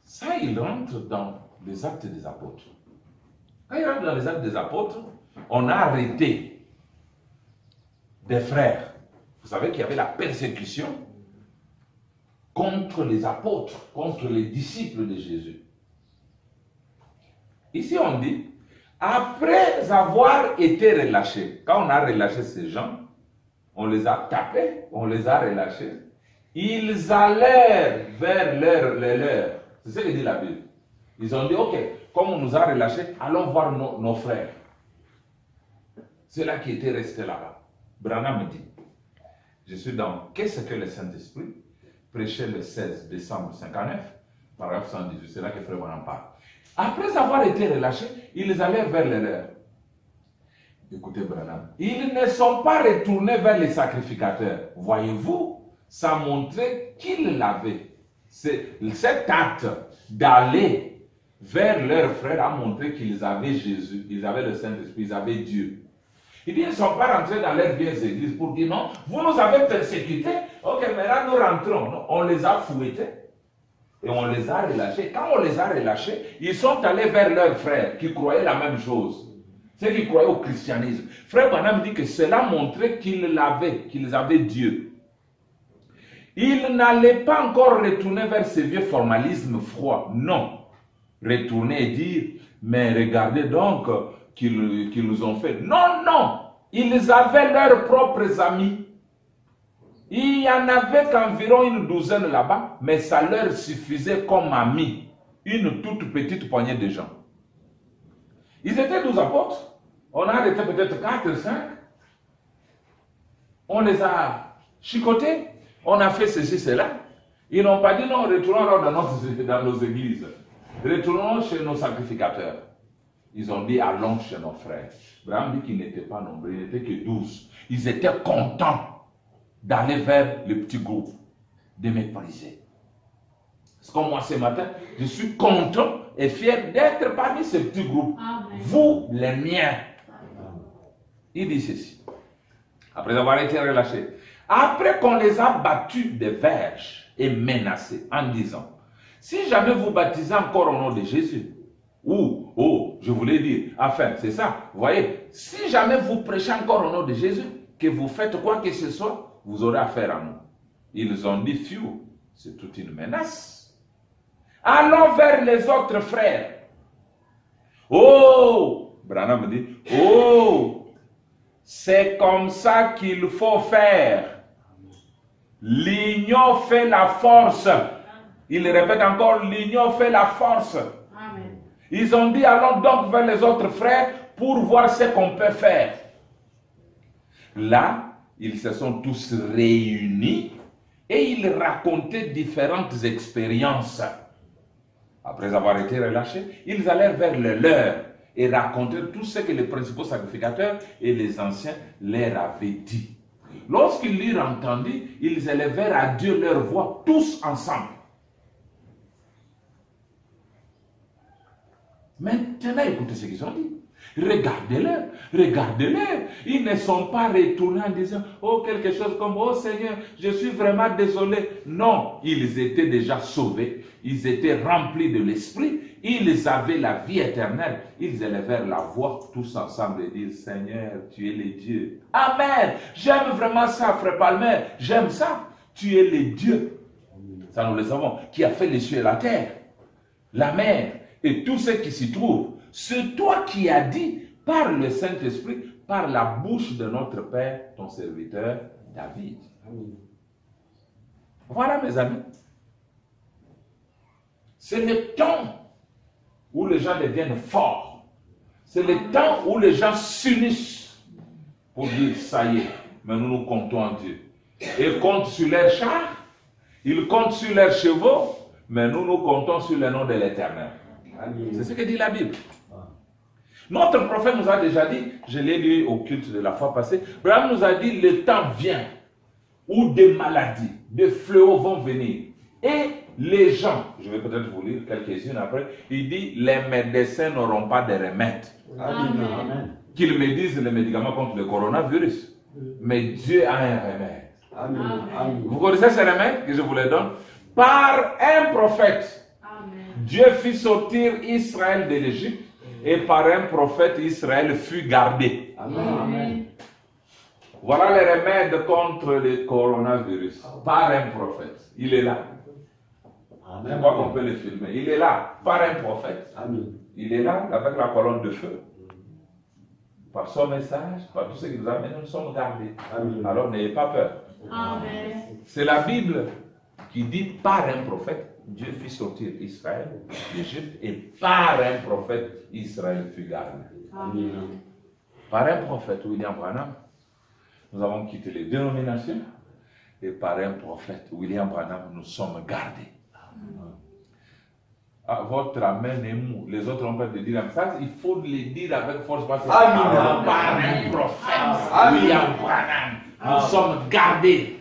Ça, il rentre dans les actes des apôtres. Quand il rentre dans les actes des apôtres, on a arrêté des frères. Vous savez qu'il y avait la persécution contre les apôtres, contre les disciples de Jésus. Ici, on dit, après avoir été relâchés, quand on a relâché ces gens, on les a tapés, on les a relâchés, ils allèrent vers leur. C'est ce que dit la Bible. Ils ont dit, ok, comme on nous a relâchés, allons voir nos frères. Ceux-là qui étaient restés là-bas. Branham me dit, je suis dans Qu'est-ce que le Saint-Esprit, prêché le 16 décembre 59, paragraphe 118, c'est là que Frère Branham parle. Après avoir été relâchés, ils allèrent vers les leurs. Écoutez Branham, ils ne sont pas retournés vers les sacrificateurs. Voyez-vous, ça montrait qu'ils l'avaient. Cet acte d'aller vers leurs frères a montré qu'ils avaient Jésus, ils avaient le Saint-Esprit, ils avaient Dieu. Il dit, ils ne sont pas rentrés dans leurs vieilles églises pour dire non, vous nous avez persécutés, ok, maintenant nous rentrons. Non, on les a fouettés et on les a relâchés. Quand on les a relâchés, ils sont allés vers leurs frères qui croyaient la même chose. Ceux qui croyaient au christianisme. Frère Branham dit que cela montrait qu'ils avaient Dieu. Ils n'allaient pas encore retourner vers ces vieux formalismes froids. Non. Retourner et dire, mais regardez donc qu'ils nous ont fait. Non, non. Ils avaient leurs propres amis. Il y en avait qu'environ une douzaine là-bas, mais ça leur suffisait comme amis. Une toute petite poignée de gens. Ils étaient 12 apôtres. On a arrêté peut-être 4, 5. On les a chicotés. On a fait ceci, cela. Ils n'ont pas dit non, retournons dans nos églises. Retournons chez nos sacrificateurs. Ils ont dit allons chez nos frères. Abraham dit qu'ils n'étaient pas nombreux, ils n'étaient que 12. Ils étaient contents d'aller vers le petit groupe, de mépriser. Parce que moi ce matin, je suis content et fier d'être parmi ce petit groupe. Amen. Vous, les miens. Il dit ceci. Après avoir été relâchés. Après qu'on les a battus de verges et menacés en disant, si jamais vous baptisez encore au nom de Jésus, ou, oh, je voulais dire, enfin, c'est ça, vous voyez, si jamais vous prêchez encore au nom de Jésus, que vous faites quoi que ce soit, vous aurez affaire à nous. Ils ont dit, fiou, c'est toute une menace. Allons vers les autres frères. Oh, Branham dit, oh, c'est comme ça qu'il faut faire. L'union fait la force. Il répète encore, l'union fait la force. Amen. Ils ont dit, allons donc vers les autres frères pour voir ce qu'on peut faire. Là, ils se sont tous réunis et ils racontaient différentes expériences. Après avoir été relâchés, ils allèrent vers le leur et racontèrent tout ce que les principaux sacrificateurs et les anciens leur avaient dit. Lorsqu'ils l'eurent entendu, ils élevèrent à Dieu leur voix, tous ensemble. Maintenant, écoutez ce qu'ils ont dit. Regardez-les, regardez-les. Ils ne sont pas retournés en disant, oh, quelque chose comme, oh Seigneur, je suis vraiment désolé. Non, ils étaient déjà sauvés. Ils étaient remplis de l'Esprit. Ils avaient la vie éternelle. Ils élevèrent la voix tous ensemble et disent, Seigneur, tu es le Dieu. Amen. J'aime vraiment ça, frère Palmer. J'aime ça. Tu es le Dieu. Ça, nous le savons. Qui a fait les cieux et la terre, la mer et tout ce qui s'y trouve. C'est toi qui as dit, par le Saint-Esprit, par la bouche de notre Père, ton serviteur David. Amen. Voilà, mes amis. C'est le temps où les gens deviennent forts. C'est le temps où les gens s'unissent pour dire, ça y est, mais nous comptons en Dieu. Ils comptent sur leurs chars, ils comptent sur leurs chevaux, mais nous comptons sur le nom de l'Éternel. C'est ce que dit la Bible. Notre prophète nous a déjà dit, je l'ai lu au culte de la fois passée, Abraham nous a dit, le temps vient où des maladies, des fléaux vont venir. Et les gens, je vais peut-être vous lire quelques-unes après, il dit, les médecins n'auront pas de remède. Amen. Qu'ils me disent les médicaments contre le coronavirus. Mais Dieu a un remède. Amen. Vous connaissez ce remède que je vous le donne? Par un prophète, amen, Dieu fit sortir Israël de l'Égypte. Et par un prophète, Israël fut gardé. Amen. Voilà le remède contre le coronavirus. Par un prophète. Il est là. Amen. Je crois qu'on peut le filmer. Il est là. Par un prophète. Amen. Il est là avec la colonne de feu. Par son message, par tout ce qui nous amène, nous sommes gardés. Amen. Alors n'ayez pas peur. Amen. C'est la Bible qui dit par un prophète. Dieu fit sortir Israël d'Égypte et par un prophète, Israël fut gardé. Amen. Par un prophète, William Branham, nous avons quitté les dénominations et par un prophète, William Branham, nous sommes gardés. Ah, votre amen est mou. Les autres ont peur de dire ça. Il faut le dire avec force parce que par un prophète, William Branham, nous sommes gardés.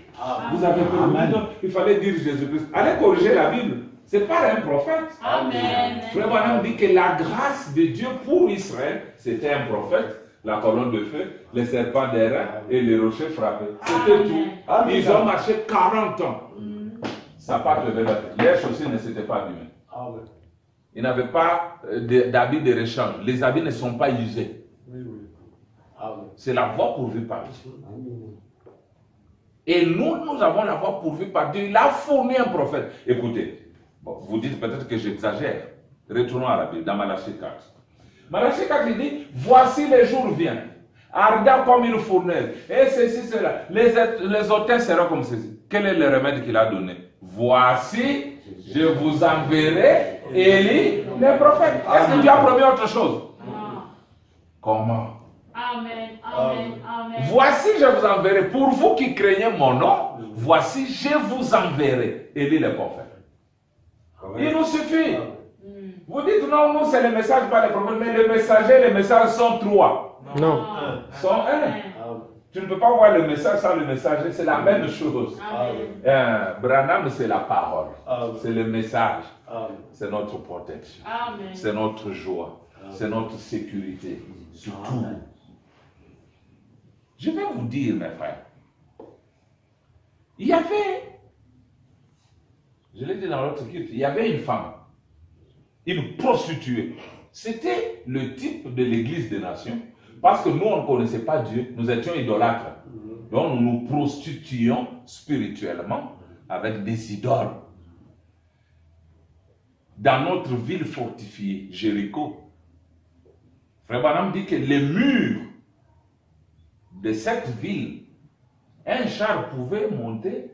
Vous avez compris? Il fallait dire Jésus-Christ. Allez corriger la Bible. C'est pas un prophète. Amen. Frère Branham dit que la grâce de Dieu pour Israël, c'était un prophète, la colonne de feu, les serpents d'airain et les rochers frappés. C'était tout. Amen. Ils ont marché 40 ans. Ça part de la tête. Les chaussures ne s'étaient pas abîmées. Ils n'avaient pas d'habits de rechange. Les habits ne sont pas usés. C'est la voie pourvue par Dieu. Et nous avons la voie pourvue par Dieu. Il a fourni un prophète. Écoutez, bon, vous dites peut-être que j'exagère. Retournons à la Bible, dans Malachie 4. Malachie 4, il dit, voici les jours viennent, ardents comme une fournaise. Et ceci, cela. Les autels seront comme ceci. Quel est le remède qu'il a donné? Voici, je vous enverrai Élie, le prophète. Est-ce que Dieu a promis autre chose? Comment? Amen, amen, amen. Voici, je vous enverrai. Pour vous qui craignez mon nom, voici, je vous enverrai. Élie le prophète. Il nous suffit. Vous dites non, nous c'est le message, pas le prophète, mais le messager, les messages sont trois. Non. Sont un. Tu ne peux pas voir le message sans le messager, c'est la même chose. Branham, c'est la parole. C'est le message. C'est notre protection. C'est notre joie. C'est notre sécurité. Surtout. Je vais vous dire, mes frères, il y avait, je l'ai dit dans l'autre culte, il y avait une femme, une prostituée. C'était le type de l'église des nations, parce que nous, on ne connaissait pas Dieu, nous étions idolâtres. Donc, nous nous prostituions spirituellement avec des idoles. Dans notre ville fortifiée, Jéricho, Frère Branham dit que les murs de cette ville, un char pouvait monter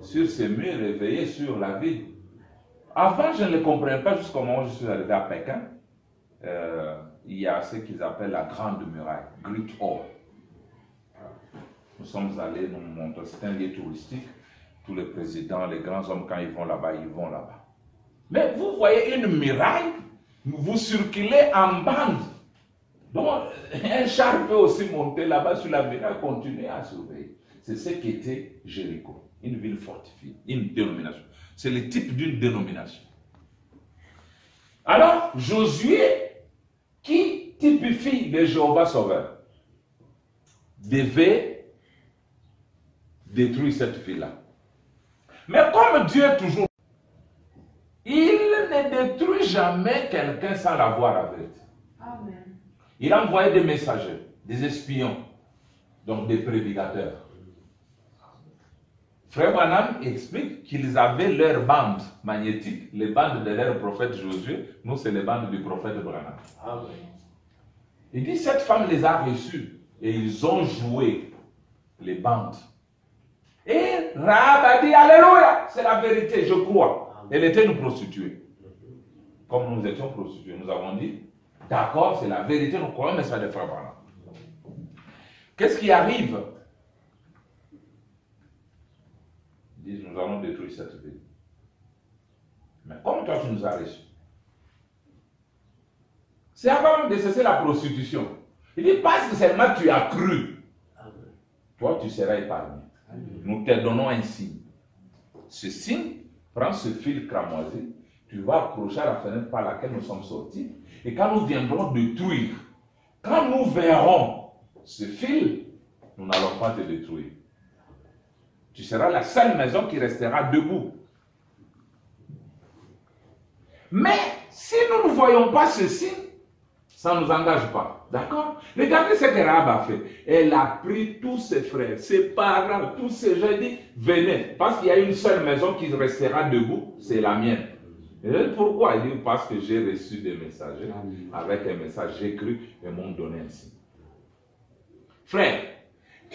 sur ces murs et veiller sur la ville. Avant, je ne le comprenais pas jusqu'au moment où je suis arrivé à Pékin. Il y a ce qu'ils appellent la Grande Muraille, Great Hall. Nous sommes allés nous montrer, c'est un lieu touristique. Tous les présidents, les grands hommes, quand ils vont là-bas, ils vont là-bas. Mais vous voyez une muraille, vous circulez en bande. Donc, un char peut aussi monter là-bas sur la muraille et continuer à surveiller. C'est ce qu'était Jéricho, une ville fortifiée, une dénomination. C'est le type d'une dénomination. Alors, Josué, qui typifie le Jéhovah Sauveur, devait détruire cette ville-là. Mais comme Dieu est toujours, il ne détruit jamais quelqu'un sans l'avoir averti. Amen. Il a envoyé des messagers, des espions, donc des prédicateurs. Frère Branham explique qu'ils avaient leur bande magnétique, les bandes de leur prophète Josué. Nous, c'est les bandes du prophète Branham. Amen. Il dit, cette femme les a reçus et ils ont joué les bandes. Et Rahab a dit, alléluia, c'est la vérité, je crois. Elle était une prostituée. Comme nous étions prostituées, nous avons dit, d'accord, c'est la vérité, nous croyons, mais c'est des frères Branham. Qu'est-ce qui arrive? Ils disent, nous allons détruire cette ville. Mais comme toi, tu nous as reçus. C'est avant de cesser la prostitution. Il dit, parce que seulement tu as cru, toi, tu seras épargné. Nous te donnons un signe. Ce signe, prends ce fil cramoisi, tu vas accrocher à la fenêtre par laquelle nous sommes sortis. Et quand nous viendrons détruire, quand nous verrons ce fil, nous n'allons pas te détruire. Tu seras la seule maison qui restera debout. Mais si nous ne voyons pas ce signe, ça ne nous engage pas. D'accord? Regardez ce que Rahab a fait. Elle a pris tous ses frères, ses parents, tous ces gens, dit, venez. Parce qu'il y a une seule maison qui restera debout, c'est la mienne. Et pourquoi? Il dit, parce que j'ai reçu des messagers. Avec un message, j'ai cru et m'ont donné un signe. Frère,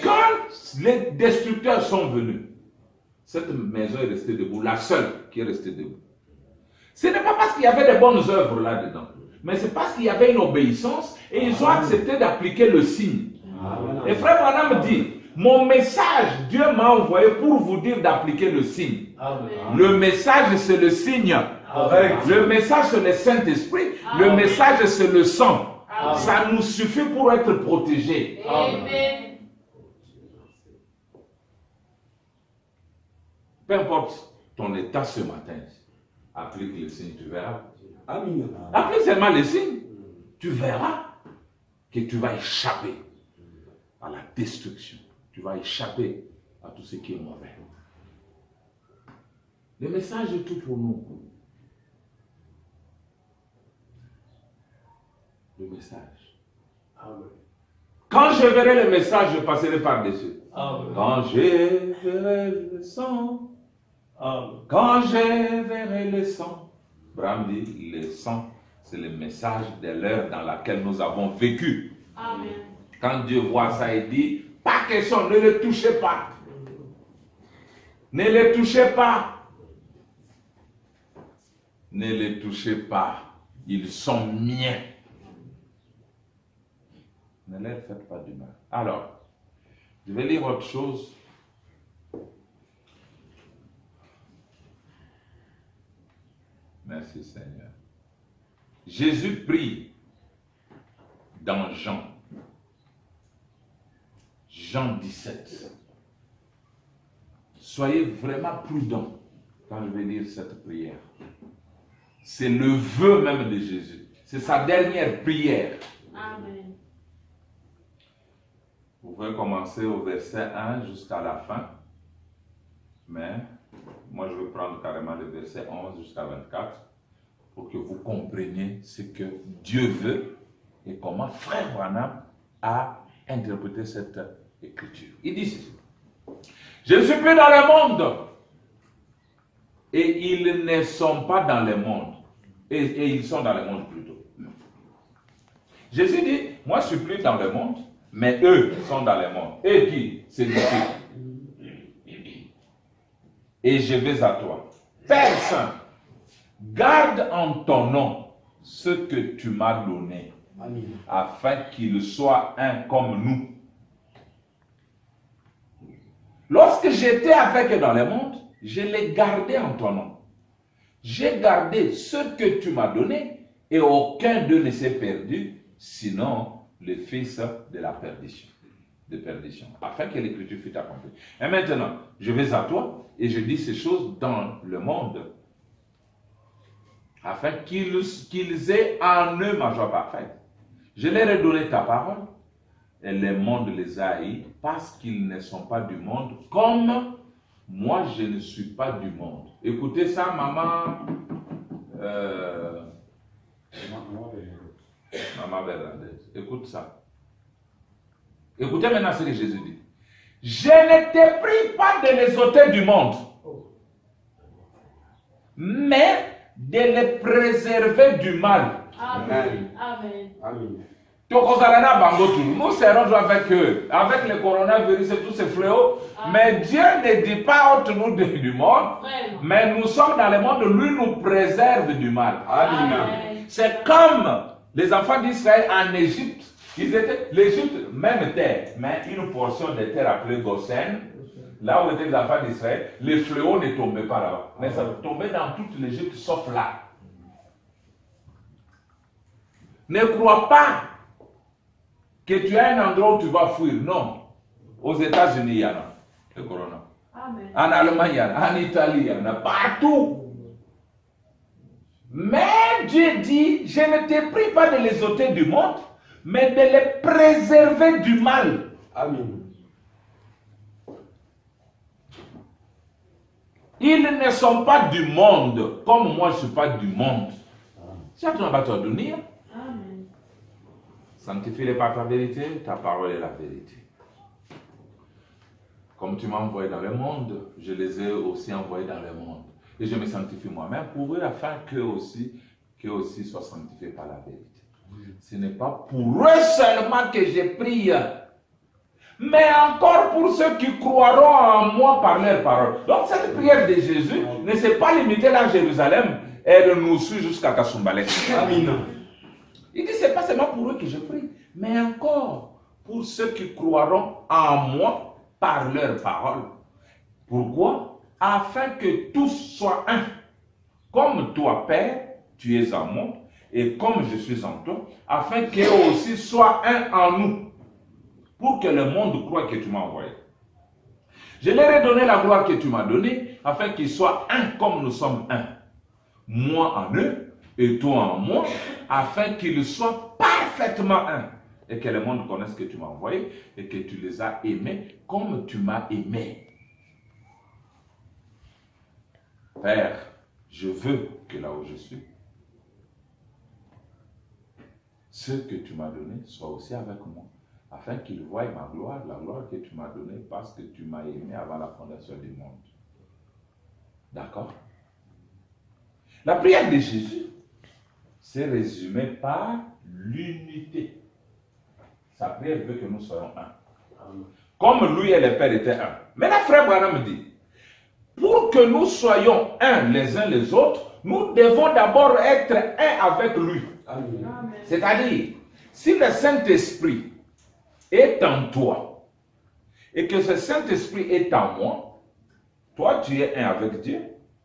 quand les destructeurs sont venus, cette maison est restée debout, la seule qui est restée debout. Ce n'est pas parce qu'il y avait des bonnes œuvres là-dedans, mais c'est parce qu'il y avait une obéissance et ils ont accepté d'appliquer le signe. Et frère Branham dit, mon message, Dieu m'a envoyé pour vous dire d'appliquer le signe. Le message, c'est le signe. Le message, c'est le Saint-Esprit. Le message, c'est le sang. Ça nous suffit pour être protégés. Amen. Peu importe ton état ce matin, applique le signe, tu verras. Amen. Applique seulement le signe, tu verras que tu vas échapper à la destruction. Tu vas échapper à tout ce qui est mauvais. Le message est tout pour nous. Le message. Amen. Quand je verrai le message, je passerai par-dessus. Amen. Quand je verrai le sang, Amen. quand je verrai le sang. Abraham dit, le sang, c'est le message de l'heure dans laquelle nous avons vécu. Amen. Quand Dieu voit ça, il dit, pas question, ne les touchez pas. Ne les touchez pas. Ne les touchez pas. Ils sont miens. Ne leur faites pas du mal. Alors, je vais lire autre chose. Merci Seigneur. Jésus prie dans Jean 17. Soyez vraiment prudents quand je vais lire cette prière. C'est le vœu même de Jésus. C'est sa dernière prière. Amen. Vous pouvez commencer au verset 1 jusqu'à la fin. Mais moi je vais prendre carrément le verset 11 jusqu'à 24 pour que vous compreniez ce que Dieu veut et comment Frère Branham a interprété cette écriture. Il dit ceci. Je suis plus dans le monde et ils ne sont pas dans le monde. Et ils sont dans le monde plutôt. Jésus dit, moi je suis plus dans le monde, mais eux sont dans le monde. Et qui? C'est lui. Et je vais à toi. Père Saint, garde en ton nom ce que tu m'as donné, afin qu'il soit un comme nous. Lorsque j'étais avec eux dans le monde, je les gardais en ton nom. J'ai gardé ce que tu m'as donné et aucun d'eux ne s'est perdu, sinon le fils de la perdition. Afin que l'écriture fût accomplie. Et maintenant, je vais à toi et je dis ces choses dans le monde, afin qu'ils aient en eux ma joie parfaite. Je leur ai donné ta parole, et le monde les a haïs, parce qu'ils ne sont pas du monde, comme moi je ne suis pas du monde. Écoutez ça, maman. Maman Bernadette, écoute ça. Écoutez maintenant ce que Jésus dit. Je ne t'ai pris pas de les ôter du monde, mais de les préserver du mal. Amen. Amen. Amen. Nous serons avec eux, avec le coronavirus et tous ces fléaux. Mais Dieu ne dit pas ôte-nous du monde, mais nous sommes dans le monde, lui nous préserve du mal. Amen. C'est comme les enfants d'Israël en Égypte. L'Égypte, même terre, mais une portion de terre appelée Goshen, là où étaient les enfants d'Israël, les fléaux ne tombaient pas là-bas. Mais ça tombait dans toute l'Égypte sauf là. Ne crois pas que tu as un endroit où tu vas fuir. Non. Aux États-Unis, il y en a le corona. Amen. En Allemagne, il y en a. En Italie, il y en a. Partout. Mais Dieu dit, je ne t'ai pris pas de les ôter du monde, mais de les préserver du mal. Amen. Ils ne sont pas du monde, comme moi je ne suis pas du monde. C'est tu n'as pas toi donner. Amen. Sanctifie-les par ta vérité, ta parole est la vérité. Comme tu m'as envoyé dans le monde, je les ai aussi envoyés dans le monde. Et je me sanctifie moi-même pour eux afin qu'eux aussi soient sanctifiés par la vérité. Ce n'est pas pour eux seulement que je prie, mais encore pour ceux qui croiront en moi par leur parole. Donc cette prière de Jésus ne s'est pas limitée à Jérusalem, elle nous suit jusqu'à Kasumbalek. Amen. Il dit, ce n'est pas seulement pour eux que je prie, mais encore pour ceux qui croiront en moi par leur parole. Pourquoi? Afin que tous soient un. Comme toi, Père, tu es en moi, et comme je suis en toi, afin qu'eux aussi soient un en nous, pour que le monde croie que tu m'as envoyé. Je leur ai donné la gloire que tu m'as donnée, afin qu'ils soient un comme nous sommes un. Moi en eux, et toi en moi, afin qu'ils soient parfaitement un, et que le monde connaisse que tu m'as envoyé, et que tu les as aimés comme tu m'as aimé. Père, je veux que là où je suis, ce que tu m'as donné soit aussi avec moi, afin qu'ils voient ma gloire, la gloire que tu m'as donnée, parce que tu m'as aimé avant la fondation du monde. D'accord? La prière de Jésus s'est résumée par l'unité. Sa prière veut que nous soyons un. Comme lui et le Père étaient un. Maintenant, frère Branham dit, pour que nous soyons un les uns les autres, nous devons d'abord être un avec lui. C'est-à-dire, si le Saint-Esprit est en toi, et que ce Saint-Esprit est en moi, toi tu es un avec Dieu,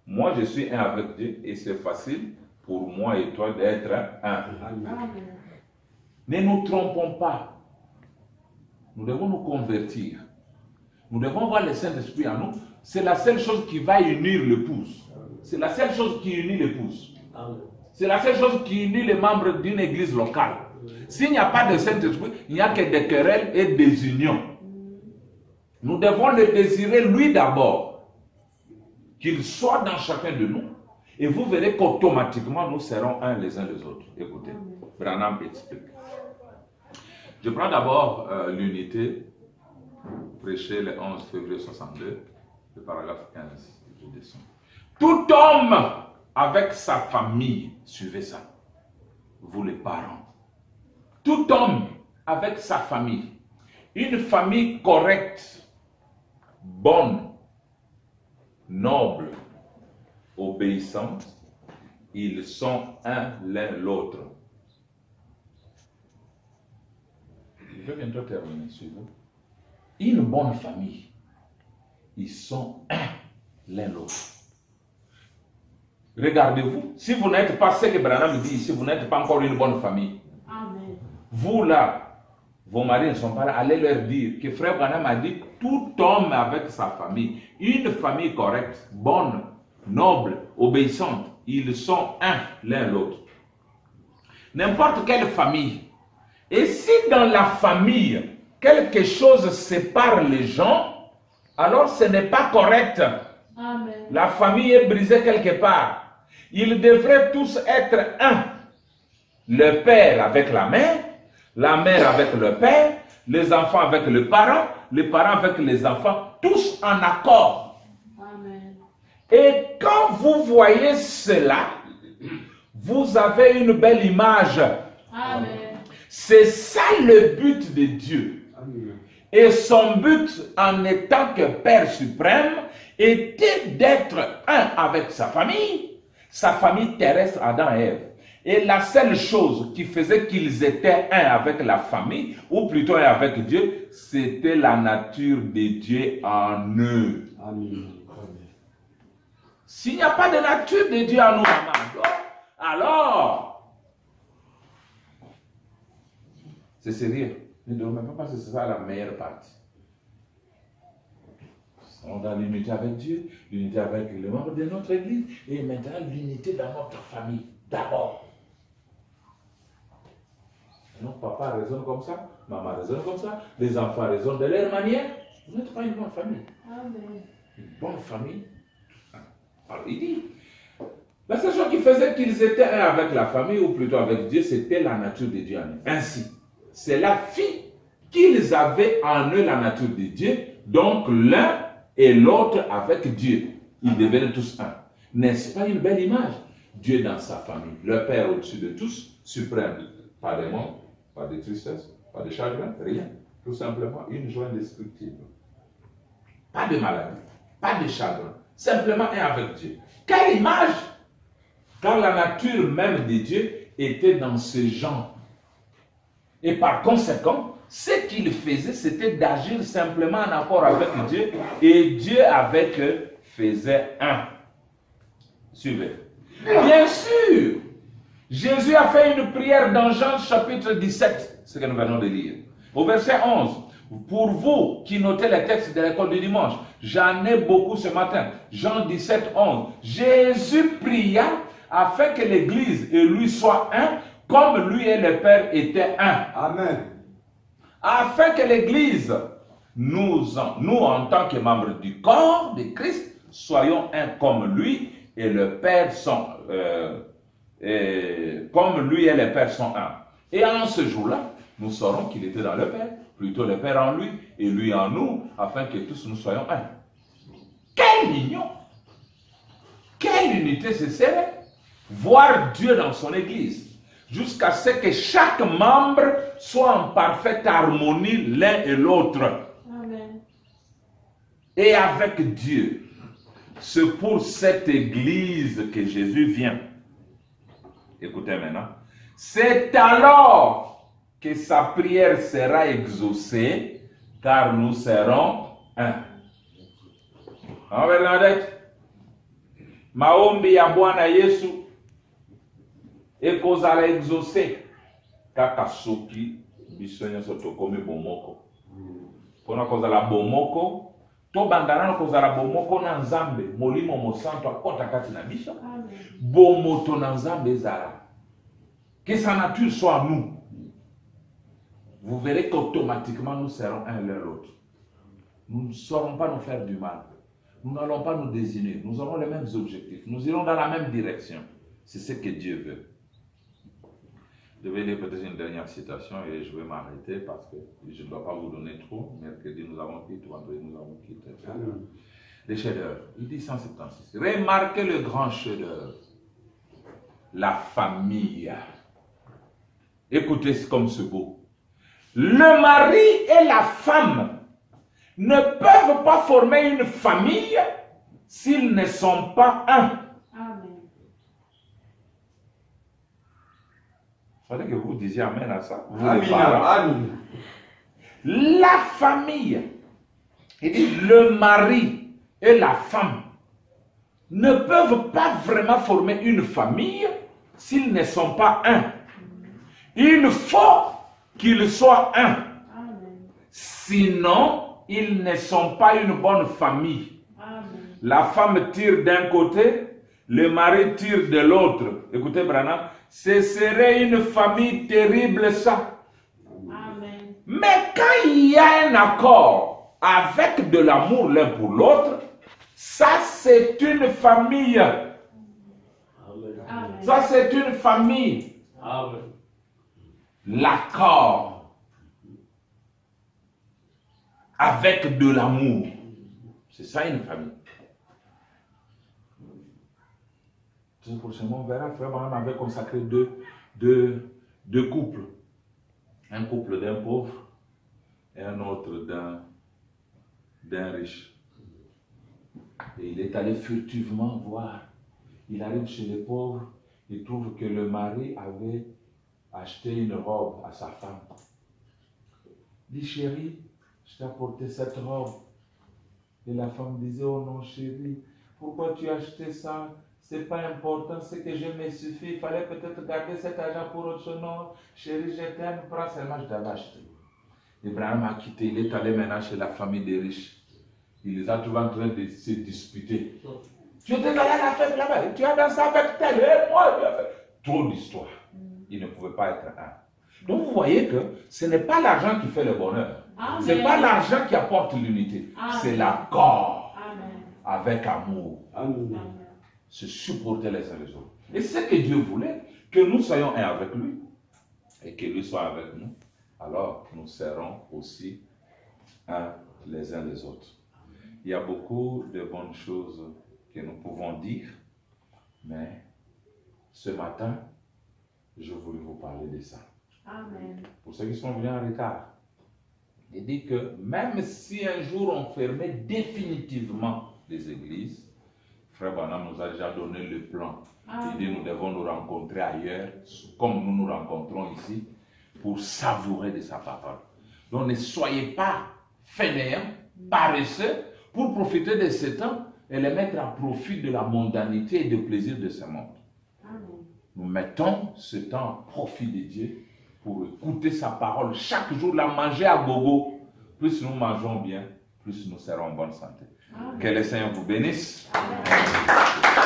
moi je suis un avec Dieu, et c'est facile pour moi et toi d'être un. Amen. Ne nous trompons pas. Nous devons nous convertir. Nous devons voir le Saint-Esprit en nous. C'est la seule chose qui va unir l'épouse. C'est la seule chose qui unit l'épouse. C'est la seule chose qui unit les membres d'une église locale. S'il n'y a pas de Saint-Esprit, il n'y a que des querelles et des unions. Nous devons le désirer lui d'abord. Qu'il soit dans chacun de nous. Et vous verrez qu'automatiquement nous serons un les uns les autres. Écoutez, Branham explique. Je prends d'abord l'unité prêchée le 11 février 62, le paragraphe 15. Je descends. Tout homme avec sa famille, suivez ça, vous les parents. Tout homme avec sa famille, une famille correcte, bonne, noble, obéissante, ils sont un l'un l'autre. Je vais bientôt terminer, suivez. Une bonne famille, ils sont un l'un l'autre. Regardez-vous, si vous n'êtes pas ce que Branham dit ici, vous n'êtes pas encore une bonne famille. Amen. Vous là, vos maris ne sont pas là, allez leur dire que Frère Branham a dit tout homme avec sa famille, une famille correcte, bonne, noble, obéissante, ils sont un l'un l'autre. N'importe quelle famille. Et si dans la famille, quelque chose sépare les gens, alors ce n'est pas correct. Amen. La famille est brisée quelque part. Ils devraient tous être un. Le père avec la mère avec le père, les enfants avec les parents avec les enfants, tous en accord. Amen. Et quand vous voyez cela, vous avez une belle image. Amen. C'est ça le but de Dieu. Et son but en étant que Père suprême était d'être un avec sa famille terrestre, Adam et Ève. Et la seule chose qui faisait qu'ils étaient un avec la famille, ou plutôt un avec Dieu, c'était la nature de Dieu en eux. Amen. S'il n'y a pas de nature de Dieu en nous, alors, c'est sérieux. Ne dormez pas parce que c'est ça la meilleure partie. On a l'unité avec Dieu, l'unité avec les membres de notre église, et maintenant l'unité dans notre famille, d'abord. Non, papa raisonne comme ça, maman raisonne comme ça, les enfants raisonnent de leur manière. Vous n'êtes pas une bonne famille. Amen. Une bonne famille. Alors il dit, la seule chose qui faisait qu'ils étaient un avec la famille, ou plutôt avec Dieu, c'était la nature de Dieu en eux. Ainsi, c'est la fille qu'ils avaient en eux la nature de Dieu, donc l'un et l'autre avec Dieu. Ils devenaient tous un. N'est-ce pas une belle image? Dieu dans sa famille, le Père au-dessus de tous, suprême. Pas de mort, pas de tristesse, pas de chagrin, rien. Tout simplement une joie indestructible. Pas de maladie, pas de chagrin. Simplement un avec Dieu. Quelle image! Car la nature même de Dieu était dans ce genre. Et par conséquent, ce qu'il faisait, c'était d'agir simplement en accord avec Dieu. Et Dieu avec eux faisait un. Suivez. Bien sûr, Jésus a fait une prière dans Jean chapitre 17, ce que nous venons de lire. Au verset 11. Pour vous qui notez les textes de l'école du dimanche, j'en ai beaucoup ce matin. Jean 17, 11. Jésus pria afin que l'Église et lui soient un, comme lui et le Père étaient un. Amen. Afin que l'Église, nous en tant que membres du corps de Christ, soyons un comme lui et le Père sont comme lui et le Père sont un. Et en ce jour-là, nous saurons qu'il était dans le Père, plutôt le Père en lui et lui en nous, afin que tous nous soyons un. Quelle union! Quelle unité ce serait! Voir Dieu dans son Église, jusqu'à ce que chaque membre soit en parfaite harmonie l'un et l'autre. Amen. Et avec Dieu. C'est pour cette Église que Jésus vient. Écoutez maintenant. C'est alors que sa prière sera exaucée, car nous serons un. En Bernadette, maombi ya Bwana Yesu ekozala exaucé kaka soki biso nyonso tokomi bomoko. Pona kozala bomoko, to bandana kozala bomoko na Nzambe, molimo mosanto akota kati na biso. Bomoto na Nzambe ezala. Que sa nature soit nous. Vous verrez qu'automatiquement nous serons un l'un l'autre. Nous ne saurons pas nous faire du mal. Nous n'allons pas nous désigner. Nous aurons les mêmes objectifs. Nous irons dans la même direction. C'est ce que Dieu veut. Je vais lire peut-être une dernière citation et je vais m'arrêter parce que je ne dois pas vous donner trop. Mercredi, nous avons quitté. Vendredi, nous avons quitté. Les chefs-d'œuvre. Il dit 176. Remarquez le grand chef-d'œuvre. La famille. Écoutez comme c'est beau. Le mari et la femme ne peuvent pas former une famille s'ils ne sont pas un. Amen. Il fallait que vous disiez amen à ça. Amen. Amen. La famille, il dit le mari et la femme ne peuvent pas vraiment former une famille s'ils ne sont pas un. Il faut qu'ils soient un. Sinon, ils ne sont pas une bonne famille. Amen. La femme tire d'un côté, le mari tire de l'autre. Écoutez, Branham, ce serait une famille terrible, ça. Amen. Mais quand il y a un accord avec de l'amour l'un pour l'autre, ça c'est une famille. Amen. Ça c'est une famille. Amen. L'accord avec de l'amour. C'est ça une famille. Tout prochainement, on verra, frère Branham avait consacré deux couples. Un couple d'un pauvre et un autre d'un riche. Et il est allé furtivement voir. Il arrive chez les pauvres, il trouve que le mari avait acheté une robe à sa femme. Il dit, chérie, je t'ai apporté cette robe. Et la femme disait, oh non chérie, pourquoi tu as acheté ça? C'est pas important, c'est que je me suffis. Il fallait peut-être garder cet argent pour autre chose. Non, chérie, je t'aime, prends seulement, je t'avais acheté. Abraham a quitté, il est allé maintenant chez la famille des riches. Il les a trouvés en train de se disputer. Tu étais allé à la fête là-bas, tu as dansé avec tel, et moi, trop d'histoires. Il ne pouvait pas être un. Donc vous voyez que ce n'est pas l'argent qui fait le bonheur. Ce n'est pas l'argent qui apporte l'unité. C'est l'accord avec amour. Amen. Se supporter les uns les autres. Et c'est que Dieu voulait, que nous soyons un avec lui et que lui soit avec nous. Alors nous serons aussi un les uns les autres. Il y a beaucoup de bonnes choses que nous pouvons dire, mais ce matin, je voulais vous parler de ça. Amen. Pour ceux qui sont venus en retard, il dit que même si un jour on fermait définitivement les églises, Frère Branham nous a déjà donné le plan. Il dit nous devons nous rencontrer ailleurs, comme nous nous rencontrons ici, pour savourer de sa parole. Donc ne soyez pas fainéants, paresseux, pour profiter de ce temps et les mettre à profit de la mondanité et du plaisir de ce monde. Amen. Nous mettons ce temps à profit de Dieu pour écouter sa parole chaque jour, la manger à gogo. Plus nous mangeons bien, plus nous serons en bonne santé. Amen. Que le Seigneur vous bénisse. Amen.